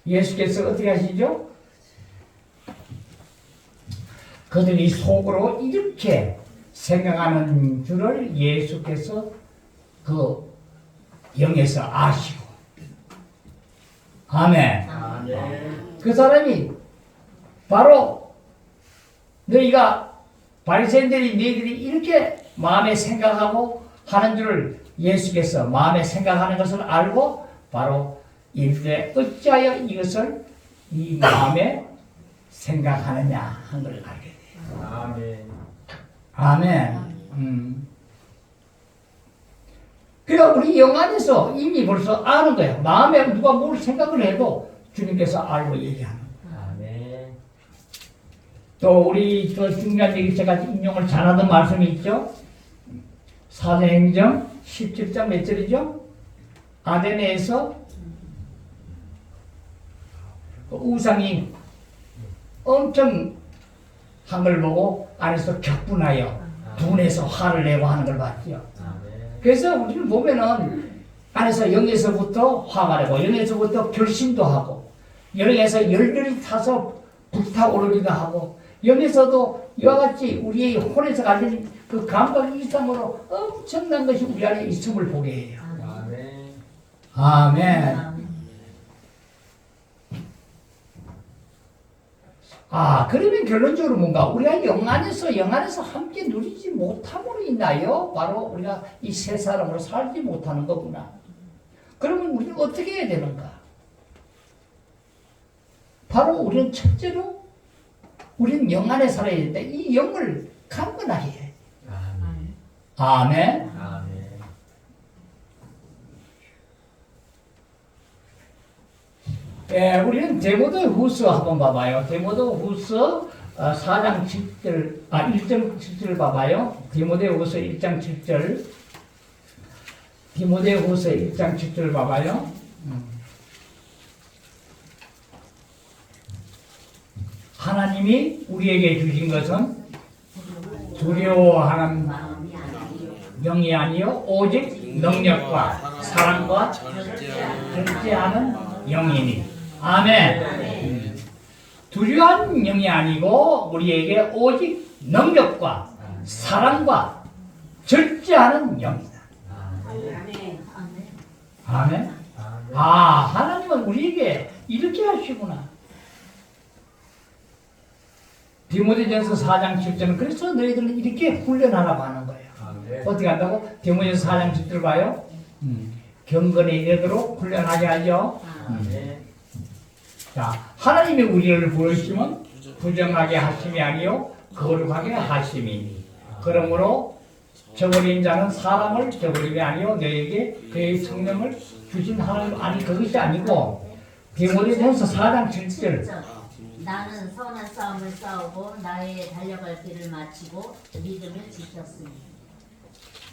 예수께서 어떻게 하시죠? 그들이 속으로 이렇게 생각하는 줄을 예수께서 그 영에서 아시고 아멘. 아멘. 그 사람이 바로 너희가 바리새인들이 너희들이 이렇게 마음에 생각하고 하는 줄을 예수께서 마음에 생각하는 것을 알고 바로 이르되 어찌하여 이것을 이 마음에 생각하느냐 한 걸 알게 돼요. 아멘. 아멘. 그러니까 우리 영 안에서 이미 벌써 아는 거예요. 마음에 누가 뭘 생각을 해도 주님께서 알고 얘기하는 거예요. 아멘. 또 우리 또 중요한 얘기 제가 인용을 잘하던 말씀이 있죠. 사도행전 17장 몇 절이죠? 아데네에서 우상이 엄청 한 걸 보고 안에서 격분하여 분해서 화를 내고 하는 걸 봤죠. 아멘. 그래서 우리는 보면은 안에서 영에서부터 화가 나고 영에서부터 결심도 하고 영에서 열들이 타서 불타오르기도 하고 영에서도 이와 같이 우리의 혼에서 가진 그 감각 이상으로 엄청난 것이 우리 안에 있음을 보게 해요. 아멘. 아멘. 그러면 결론적으로 뭔가 우리가 영 안에서 함께 누리지 못함으로 인하여 바로 우리가 이 세 사람으로 살지 못하는 거구나. 그러면 우리는 어떻게 해야 되는가? 바로 우리는 첫째로 우리는 영 안에 살아야 되는데 이 영을 강건하게 해. 아멘. 아멘. 아멘. 우리는 디모데후서 한번 봐봐요. 디모데후서 4장 7절, 1장 7절 봐봐요. 디모데후서 1장 7절. 디모데후서 1장 7절 봐봐요. 하나님이 우리에게 주신 것은 두려워하는 영이 아니요 오직 능력과 사랑과 절제하는 영이니. 아멘. 두려워하는 영이 아니고 우리에게 오직 능력과 사랑과 절제하는 영이다. 아멘. 아멘. 하나님은 우리에게 이렇게 하시구나. 디모데전서 4장 7절은 그래서 너희들은 이렇게 훈련하라고 하는 거예요. 아멘. 어떻게 한다고? 디모데전서 4장 7절 봐요. 경건에 이르도록 훈련하게 하죠. 아멘. 자, 하나님이 우리를 부르시면 부정하게 하심이 아니요 거룩하게 하심이니. 그러므로 저버린 자는 사람을 저버림이 아니요 너에게 그의 성령을 주신 하나님. 아니 그것이 아니고 디모데전서 4장 7절 나는 선한 싸움을 싸우고 나의 달려갈 길을 마치고 믿음을 지켰으니.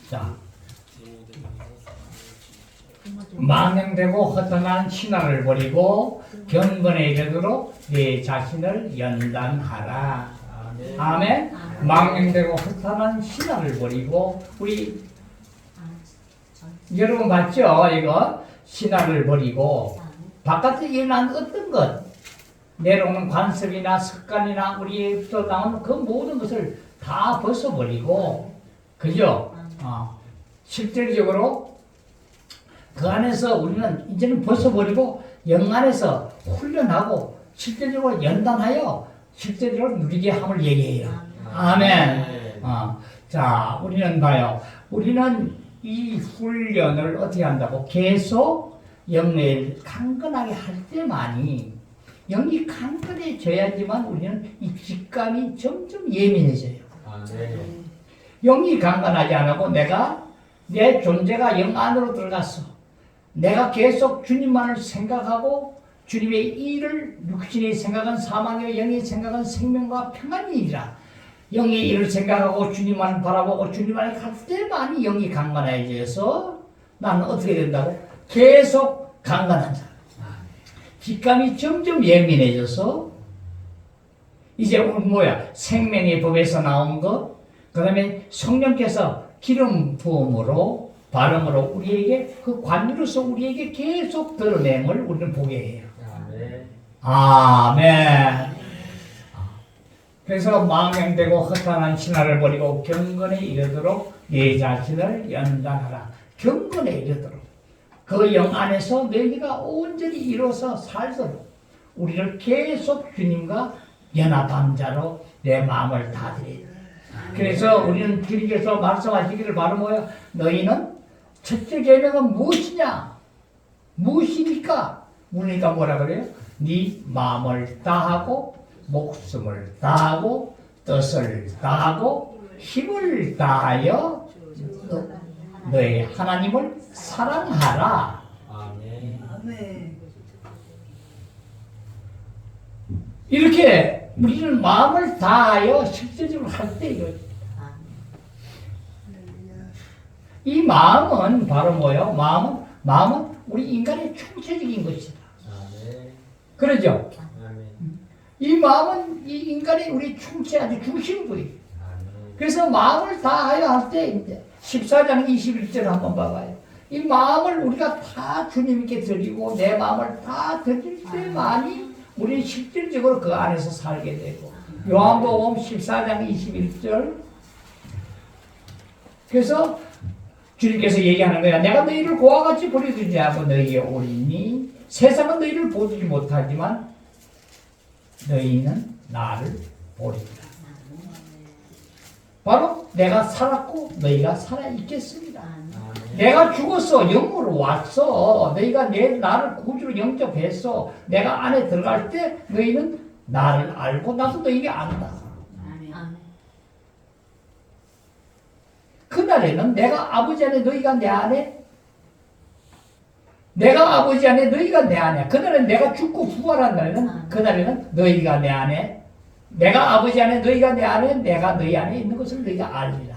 자, 망령되고 허탄한 신화를 버리고 경건에 이르도록 네 자신을 연단하라. 아멘. 아멘. 망령되고 허탄한 신화를 버리고 우리 여러분 봤죠? 이거 신화를 버리고 바깥에 일어난 어떤 것 내려오는 관습이나 습관이나 우리에서 나오는 그 모든 것을 다 벗어버리고 그죠? 실질적으로 그 안에서 우리는 이제는 벗어버리고 영 안에서 훈련하고 실질적으로 연단하여 실질적으로 누리게 함을 얘기해요. 아멘. 자, 우리는 봐요. 우리는 이 훈련을 어떻게 한다고? 계속 영을 강건하게 할 때만이 영이 강건해져야지만 우리는 이 직감이 점점 예민해져요. 아멘. 영이 강건하지 않고 내 존재가 영 안으로 들어갔어. 내가 계속 주님만을 생각하고 주님의 일을 육신의 생각은 사망이요 영의 생각은 생명과 평안이니라. 영의 일을 생각하고 주님만 바라보고 주님만을 갈 때만이 영이 강건해져서 나는 어떻게 된다고? 계속 강건한 자. 직감이 점점 예민해져서 이제 오늘 뭐야? 생명의 법에서 나온 것, 그 다음에 성령께서 기름 부음으로 발음으로 우리에게 그 관유로서 우리에게 계속 드러냄을 우리는 보게 해요. 아멘. 아멘. 그래서 망령되고 허탄한 신화를 버리고 경건에 이르도록 네 자신을 연단하라. 경건에 이르도록 그 영 안에서 너희가 온전히 이루어서 살도록 우리를 계속 주님과 연합한 자로 내 마음을 다드리라. 그래서 우리는 주님께서 말씀하시기를 바로 뭐야? 너희는 첫째 계명은 무엇이냐? 무엇입니까? 물으니까 뭐라 그래요? 네 마음을 다하고 목숨을 다하고 뜻을 다하고 힘을 다하여 너희 하나님을 사랑하라. 아멘. 아멘. 이렇게 우리는 마음을 다하여 실제적으로 할 때 이거. 이 마음은 바로 뭐예요? 마음은 우리 인간의 총체적인 것이다. 아멘. 그러죠? 아멘. 이 마음은 이 인간의 우리 총체 아주 중심부예요. 아멘. 그래서 마음을 다하여 할 때 이제 14장 21절 한번 봐봐요. 이 마음을 우리가 다 주님께 드리고 내 마음을 다 드릴 때만이 우리는 실질적으로 그 안에서 살게 되고 요한복음 14장 21절 그래서 주님께서 얘기하는 거야. 내가 너희를 고와 같이 버려두지 않고 너희의 오리니 세상은 너희를 보지 못하지만 너희는 나를 보리라. 바로 내가 살았고 너희가 살아있겠습니다. 내가 죽어서 영으로 왔어. 너희가 나를 구주로 영접했어. 내가 안에 들어갈 때 너희는 나를 알고 나도 너희를 안다. 그날에는 내가 아버지 안에 너희가 내 안에 내가 아버지 안에 너희가 내 안에 그날은 내가 죽고 부활한 날에는 그날에는 너희가 내 안에 내가 아버지 안에 너희가 내 안에 내가 너희 안에 있는 것을 너희가 알리라.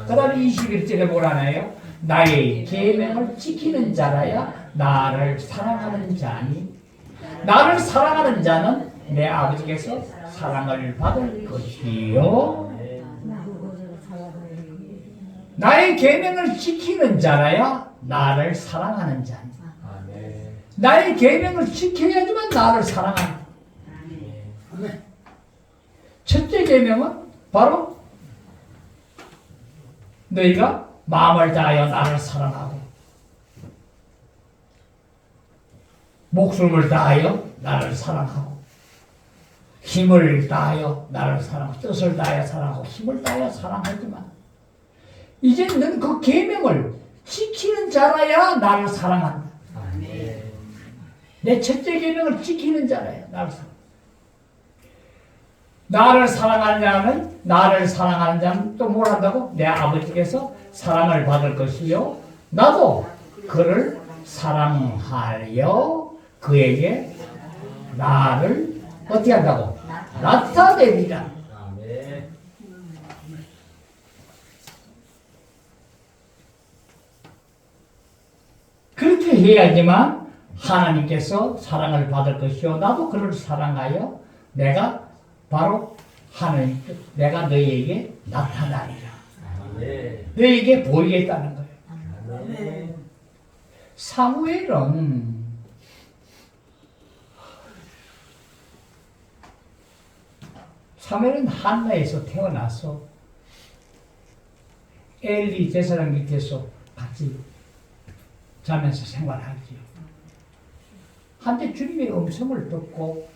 그 다음에 21절에 뭐라나요? 나의 계명을 지키는 자라야 나를 사랑하는 자니 나를 사랑하는 자는 내 아버지께서 사랑을 받을 것이요 나의 계명을 지키는 자라야 나를 사랑하는 자니 나의 계명을 지켜야지만 나를 사랑한다. 첫째 계명은 바로 너희가 마음을 다하여 나를 사랑하고 목숨을 다하여 나를 사랑하고 힘을 다하여 나를 사랑하고 뜻을 다하여 사랑하고 힘을 다하여 사랑하지만 이제 너는 그 계명을 지키는 자라야 나를 사랑한다. 내 첫째 계명을 지키는 자라야 나를 사랑한다. 나를 사랑하는 자는 또 뭘 한다고? 내 아버지께서 사랑을 받을 것이요 나도 그를 사랑하여 그에게 나를 어떻게 한다고? 나타내리라. 아멘. 그렇게 해야지만 하나님께서 사랑을 받을 것이요 나도 그를 사랑하여 내가 바로 하나님 내가 너희에게 나타나리라. 아멘. 너희에게 보이겠다는 거예요. 아멘. 사무엘은 한나에서 태어나서 엘리 제사장 밑에서 같이 자면서 생활하지요. 한때 주님의 음성을 듣고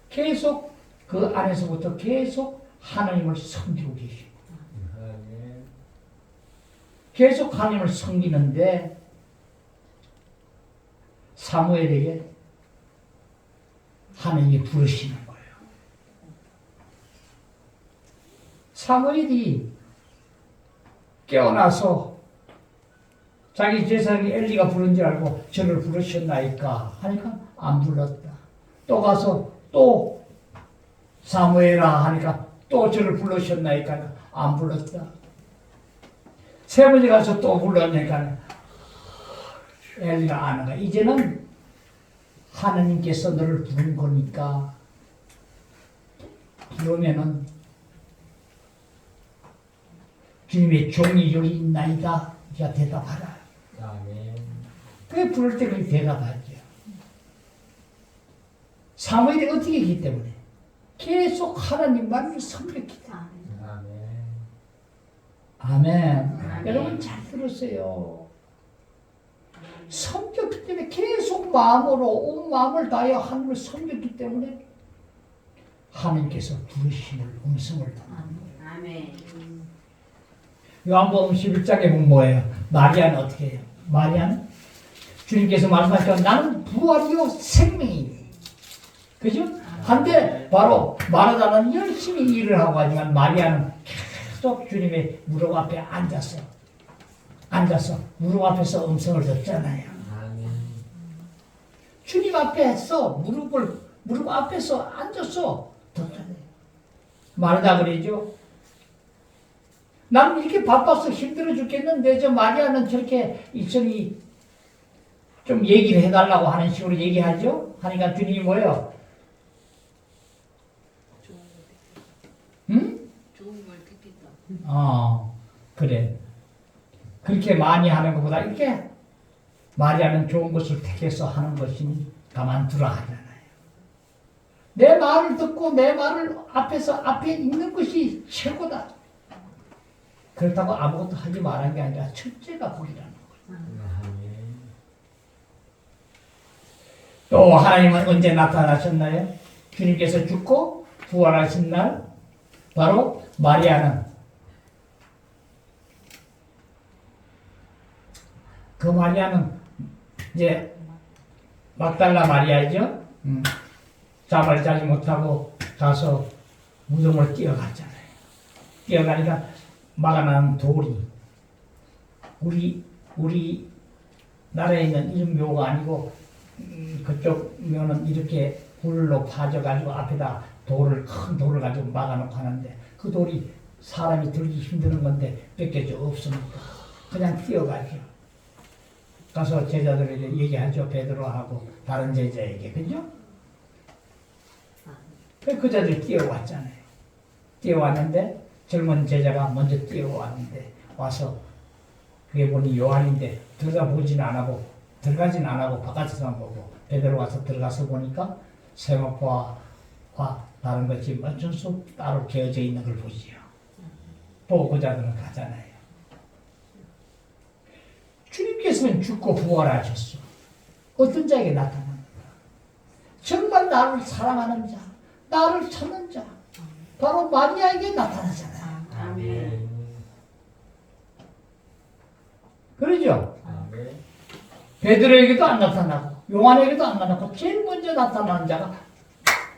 계속 그 안에서부터 계속 하나님을 섬기고 계시고 아멘. 계속 하나님을 섬기는데 사무엘에게 하나님이 부르시는 거예요. 사무엘이 깨어나서 자기 제사장이 엘리가 부른 줄 알고 저를 부르셨나이까 하니까 안 불렀다. 또 가서 또 사무엘아 하니까 또 저를 부르셨나이까 안 불렀다. 세 번째 가서 또 불렀으니까 엘리가 아는 거야. 이제는 하나님께서 너를 부른 거니까 그러면은 주님의 종이 여기 있나이다. 네가 대답하라. 아멘. 그게 부를 때 그게 대답하죠. 사무엘이 어떻게 했기 때문에 계속 하나님만을 섬겼기 때문에. 아멘. 여러분 잘 들으세요. 섬겼기 때문에 계속 마음으로 온 마음을 다하여 하나님을 섬겼기 때문에 하나님께서 부르심을 음성을 듣는 아멘. 요한복음 11장에 보면 뭐예요? 마리아는 어떻게 해요? 마리아는 주님께서 말씀하셨죠. 나는 부활이요 생명이니. 그죠? 한데 바로 마르다는 열심히 일을 하고 하지만 마리아는 계속 주님의 무릎 앞에 앉아서 무릎 앞에서 음성을 듣잖아요. 아멘. 주님 앞에서 무릎 앞에서 앉아서 듣잖아요. 마르다 그러죠. 나는 이렇게 바빠서 힘들어 죽겠는데 저 마리아는 저렇게 있으니 좀 얘기를 해달라고 하는 식으로 얘기하죠. 하니까 주님이 뭐예요? 응? 좋은 걸 듣겠다. 그래. 그렇게 많이 하는 것보다 이렇게 마리아는 좋은 것을 택해서 하는 것이니 가만두라 하잖아요. 내 말을 듣고 내 말을 앞에 있는 것이 최고다. 그렇다고 아무것도 하지 말한 게 아니라 첫째가 복이라는 거예요. 아멘. 또 하나님은 언제 나타나셨나요? 주님께서 죽고 부활하신 날 바로 마리아는 그 마리아는 이제 막달라 마리아죠. 잠을 자지 못하고 가서 무덤을 뛰어갔잖아요. 뛰어가니까 막아난 돌이 우리 나라에 있는 이런 묘가 아니고 그쪽 묘는 이렇게 불로 파져가지고 앞에다 큰 돌을 가지고 막아놓고 하는데 그 돌이 사람이 들기 힘드는 건데 뺏겨져 없으니까 그냥 뛰어가죠. 가서 제자들에게 얘기하죠. 베드로하고 다른 제자에게. 그죠? 그 제자들이 뛰어왔잖아요. 뛰어왔는데 젊은 제자가 먼저 뛰어왔는데 와서 그게 보니 요한인데 들어가진 안 하고 바깥에서만 보고 베드로 와서 들어가서 보니까 세마포와 다른 것이 어쩔 수 없이 따로 개어져 있는 걸 보지요. 보고 그 자들은 가잖아요. 주님께서는 죽고 부활하셨어. 어떤 자에게 나타납니다. 정말 나를 사랑하는 자, 나를 찾는 자, 바로 마리아에게 나타나잖아요. 아멘. 그러죠? 아멘. 베드로에게도 안 나타나고 요한에게도 안 나타나고 제일 먼저 나타나는 자가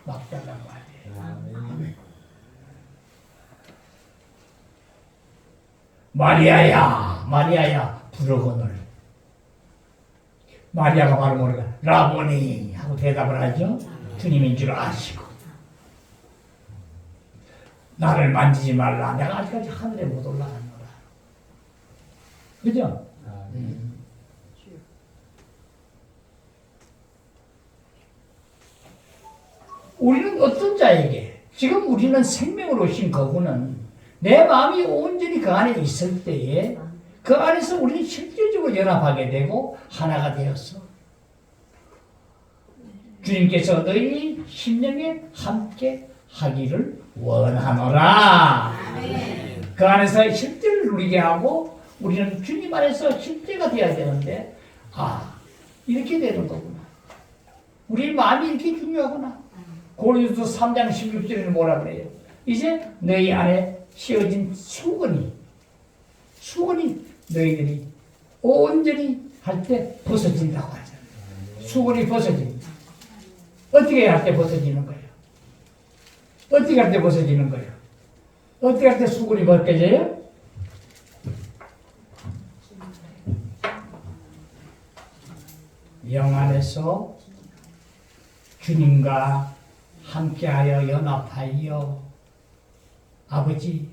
막달라는 거예요. 아멘. 마리아야 부르거늘. 마리아가 바로 뭐랄까 라보니 하고 대답을 하죠. 주님인 줄 아시고 나를 만지지 말라. 내가 아직까지 하늘에 못 올라갔노라. 그죠? 아멘. 우리는 어떤 자에게 지금 우리는 생명으로 오신 그분은 내 마음이 온전히 그 안에 있을 때에 그 안에서 우리는 실질적으로 연합하게 되고 하나가 되었어. 주님께서 너희 심령에 함께 하기를 원하노라. 그 안에서 실제를 누리게 하고 우리는 주님 안에서 실제가 되어야 되는데 이렇게 되는 거구나. 우리 마음이 이렇게 중요하구나. 고린도서 3장 16절에는 뭐라 그래요? 이제 너희 안에 씌어진 수건이 너희들이 온전히 할 때 벗어진다고 하잖아요. 수건이 벗어집니다. 어떻게 할 때 벗어지는 거예요? 어떻게 할 때 벗어지는 거예요? 어떻게 할 때 수건이 벗겨져요? 영 안에서 주님과 함께하여 연합하여 아버지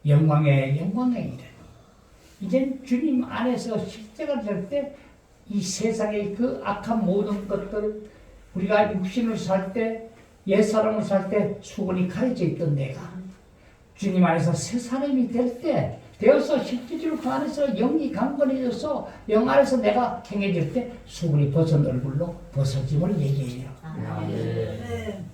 영광의 이래. 이제 주님 안에서 실제가 될 때 이 세상의 그 악한 모든 것들 우리가 육신을 살 때 옛사람을 살 때 수건이 가려져 있던 내가 주님 안에서 새 사람이 될 때 되어서 실질적으로 그 안에서 영이 강건해져서 영 안에서 내가 행해질 때 수건이 벗은 얼굴로 벗어짐을 얘기해요. 아멘.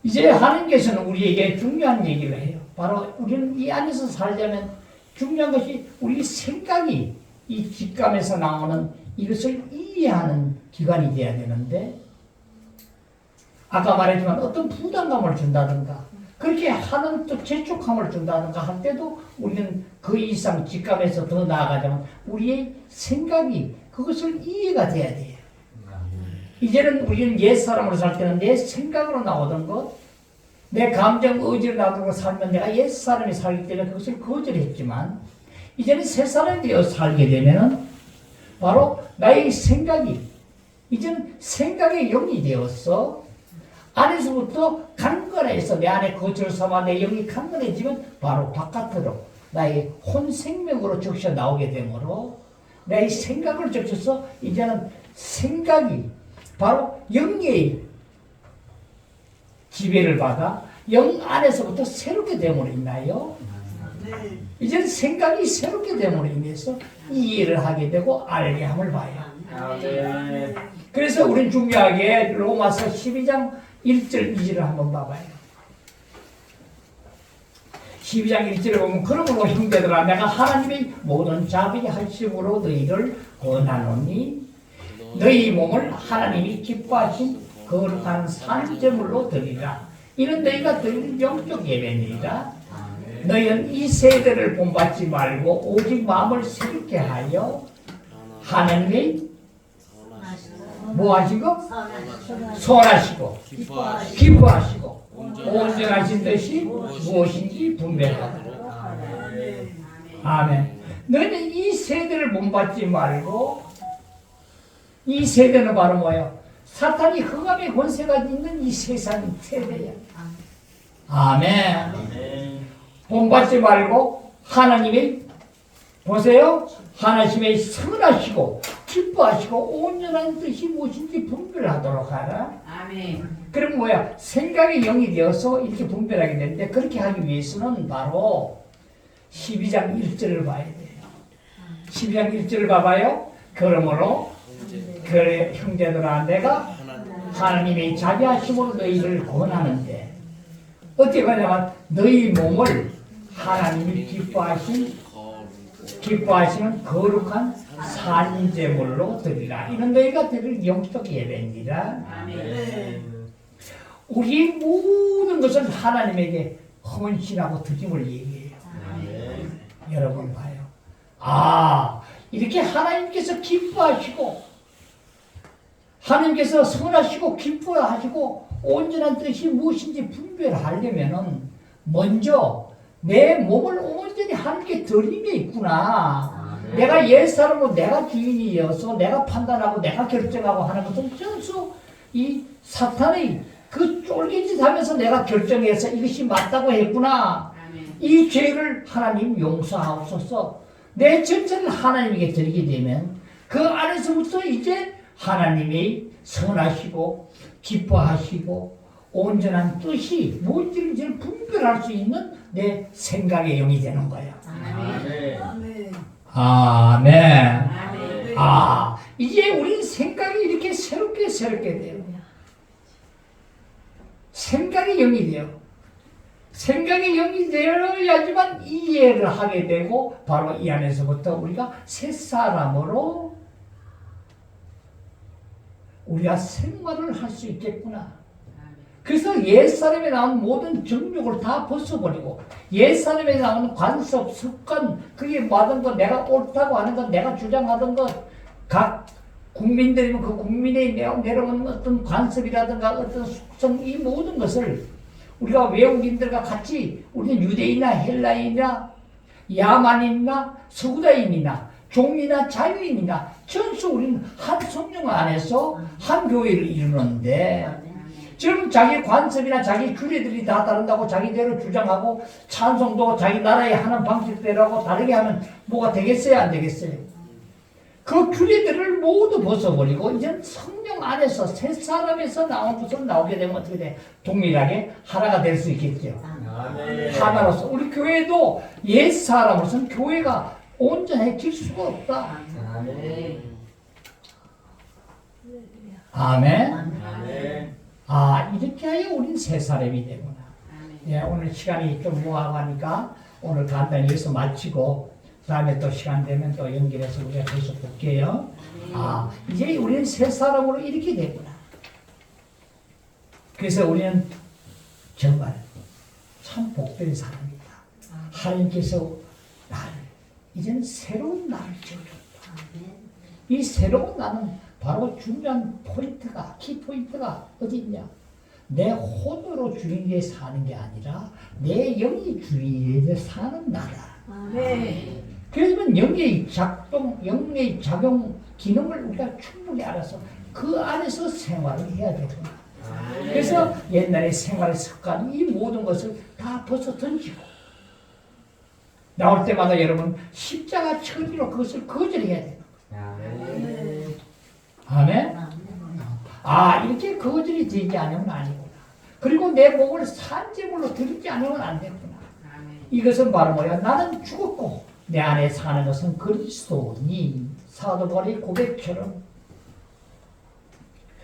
이제 하나님께서는 우리에게 중요한 얘기를 해요. 바로 우리는 이 안에서 살려면 중요한 것이 우리 생각이 이 직감에서 나오는 이것을 이해하는 기간이 돼야 되는데 아까 말했지만 어떤 부담감을 준다든가 그렇게 하는 또 재촉함을 준다든가 할 때도 우리는 그 이상 직감에서 더 나아가자면 우리의 생각이 그것을 이해가 돼야 돼요. 이제는 우리는 옛사람으로 살 때는 내 생각으로 나오던 것, 내 감정, 의지로 나오던 것 살면 내가 옛사람이 살기 때문에 그것을 거절했지만 이제는 새사람이 되어 살게 되면은 바로 나의 생각이 이제는 생각의 영이 되었어. 안에서부터 강건해서 내 안에 거처를 삼아 내 영이 강건해지면 바로 바깥으로 나의 혼 생명으로 적셔 나오게 되므로 나의 생각을 적셔서 이제는 생각이 바로 영의 지배를 받아 영 안에서부터 새롭게 됨으로 인하여 이제는 생각이 새롭게 됨으로 인해서 이해를 하게 되고 알게 함을 봐요. 그래서 우린 중요하게 로마서 12장 1절 2절을 한번 봐봐요. 12장 1절에 보면 그러므로 형제들아 내가 하나님의 모든 자비의 하심으로 너희를 권하노니 너희 몸을 하나님이 기뻐하신 거룩한 산제물로 드리라. 이는 너희가 드릴 영적 예배니라. 너희는 이 세대를 본받지 말고 오직 마음을 새롭게 하여 하나님의 뭐 하시고? 선하시고 기뻐하시고 온전하신 것이 무엇인지 분별하도록. 아멘. 너희는 이 세대를 본받지 말고 이 세대는 바로 뭐예요? 사탄이 흑암의 권세가 있는 이 세상 세대야. 아멘. 본받지 말고 하나님의 보세요. 하나님의 선하시고 기뻐하시고 온전한 뜻이 무엇인지 분별하도록 하라. 아멘. 그럼 뭐야? 생각의 영이 되어서 이렇게 분별하게 되는데 그렇게 하기 위해서는 바로 12장 1절을 봐야 돼요. 12장 1절을 봐봐요. 그러므로 그래 형제들아 내가 하나님의 자비하심으로 너희를 권하는데 어떻게 하냐면 너희 몸을 하나님이 기뻐하시는 거룩한 산제물로 드리라. 이는 너희가 드릴 영적 예배니라. 우리 모든 것은 하나님에게 헌신하고 드림을 얘기해요. 여러분 봐요. 아 이렇게 하나님께서 기뻐하시고 하나님께서 선하시고 기뻐하시고 온전한 뜻이 무엇인지 분별하려면은 먼저 내 몸을 온전히 하나님께 드림에 있구나. 내가 옛사람으로 내가 주인이어서 내가 판단하고 내가 결정하고 하는 것은 전수 이 사탄의 그 쫄깃짓 하면서 내가 결정해서 이것이 맞다고 했구나. 이 죄를 하나님 용서하옵소서. 내 전체를 하나님에게 드리게 되면 그 안에서부터 이제 하나님의 선하시고 기뻐하시고 온전한 뜻이 무엇인지를 분별할 수 있는 내 생각의 영이 되는 거야. 아멘. 아, 이제 우리 생각이 이렇게 새롭게 돼요. 생각의 영이 돼요. 생각의 영이 되어야지만 이해를 하게 되고 바로 이 안에서부터 우리가 새 사람으로 우리가 생활을 할 수 있겠구나. 그래서 옛사람에 나온 모든 정욕을 다 벗어버리고 옛사람에 나오는 관습, 습관 그게 뭐하던 거 내가 옳다고 하는 것 내가 주장하던 것 각 국민들이면 그 국민의 내려오는 어떤 관습이라든가 어떤 숙성 이 모든 것을 우리가 외국인들과 같이 우리는 유대인이나 헬라인이나 야만인이나 서구다인이나 종이나 자유인이나 전수 우리는 한 성령 안에서 한 교회를 이루는데 지금 자기 관습이나 자기 규례들이 다 다른다고 자기대로 주장하고 찬송도 자기 나라에 하는 방식대로 하고 다르게 하면 뭐가 되겠어요? 안 되겠어요? 그 규례들을 모두 벗어버리고 이제 성령 안에서 새 사람에서 나온 것으로 나오게 되면 어떻게 돼? 동일하게 하나가 될 수 있겠죠. 하나로서 우리 교회도 옛 사람으로서는 교회가 온전해질 수가 없다. 아멘. 아 이렇게 하여 우린 새 사람이 되구나. 예, 오늘 시간이 좀 모아가니까 오늘 간단히 여기서 마치고 다음에 또 시간 되면 또 연결해서 우리가 계속 볼게요. 아, 이제 우리는 새 사람으로 이렇게 되구나. 그래서 우리는 정말 참 복된 사람이다. 하나님께서 나를 이제는 새로운 나를 지어줬다. 이 새로운 나는 바로 중요한 포인트가, 키포인트가 어디 있냐? 내 혼으로 주인에게 사는 게 아니라 내 영이 주인에게 사는 나다. 네. 그러면 영의 작동, 영의 작용 기능을 우리가 충분히 알아서 그 안에서 생활을 해야 되구나. 그래서 옛날의 생활 습관, 이 모든 것을 다 벗어 던지고 나올 때마다 여러분 십자가 처리로 그것을 거절해야 되는 거예요. 아멘? 아, 이렇게 거절이 되지 않으면 아니구나. 그리고 내 몸을 산재물로 드리지 않으면 안 되구나. 이것은 바로 뭐야? 나는 죽었고 내 안에 사는 것은 그리스도니. 사도 바울의 고백처럼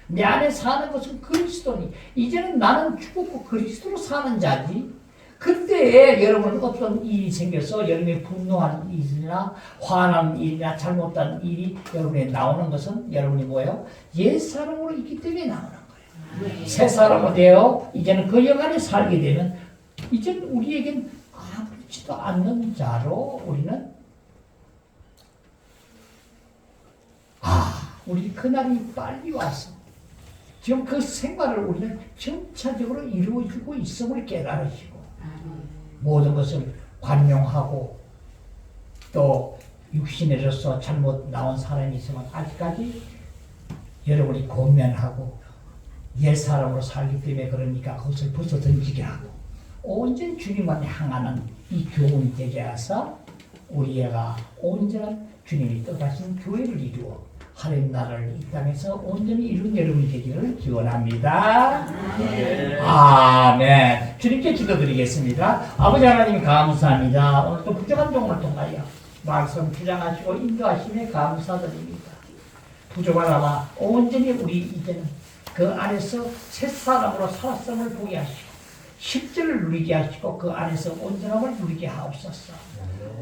내 안에 사는 것은 그리스도니. 이제는 나는 죽었고 그리스도로 사는 자지. 그때에 여러분 어떤 일이 생겨서 여러분이 분노하는 일이나 화나는 일이나 잘못한 일이 여러분에 나오는 것은 여러분이 뭐예요? 옛사람으로 있기 때문에 나오는 거예요. 새 사람으로 되어 이제는 그 영 안에 살게 되면 이제는 우리에겐 아무렇지도 않는 자로 우리는 우리 그날이 빨리 와서 지금 그 생활을 우리는 점차적으로 이루어지고 있음을 깨달으시고 모든 것을 관용하고 또 육신에서 잘못 나온 사람이 있으면 아직까지 여러분이 권면하고 옛사람으로 살기 때문에 그러니까 그것을 벗어 던지게 하고 온전히 주님만 향하는 이 교훈이 되게 하사 우리가 온전한 주님이 뜻하신 교회를 이루어 하나님 나라를 이 땅에서 온전히 이룬 여러분이 되기를 기원합니다. 아멘. 주님께 기도드리겠습니다. 아버지 하나님 감사합니다. 오늘 또 부족한 종을 통하여 말씀 주장하시고 인도하심에 감사드립니다. 부족하다마 온전히 우리 이제는 그 안에서 새사람으로 살았음을 보게 하시고 십절을 누리게 하시고 그 안에서 온전함을 누리게 하옵소서.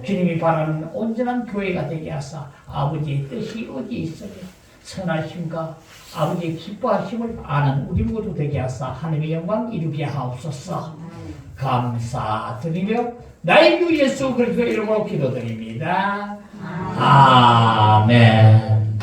주님이 바라는 온전한 교회가 되게 하사 아버지의 뜻이 어디에 있으며 선하심과 아버지의 기뻐하심을 아는 우리 모두 되게 하사 하나님의 영광 이루게 하옵소서. 감사드리며 나의 주 예수 그리스도의 이름으로 기도드립니다. 아멘.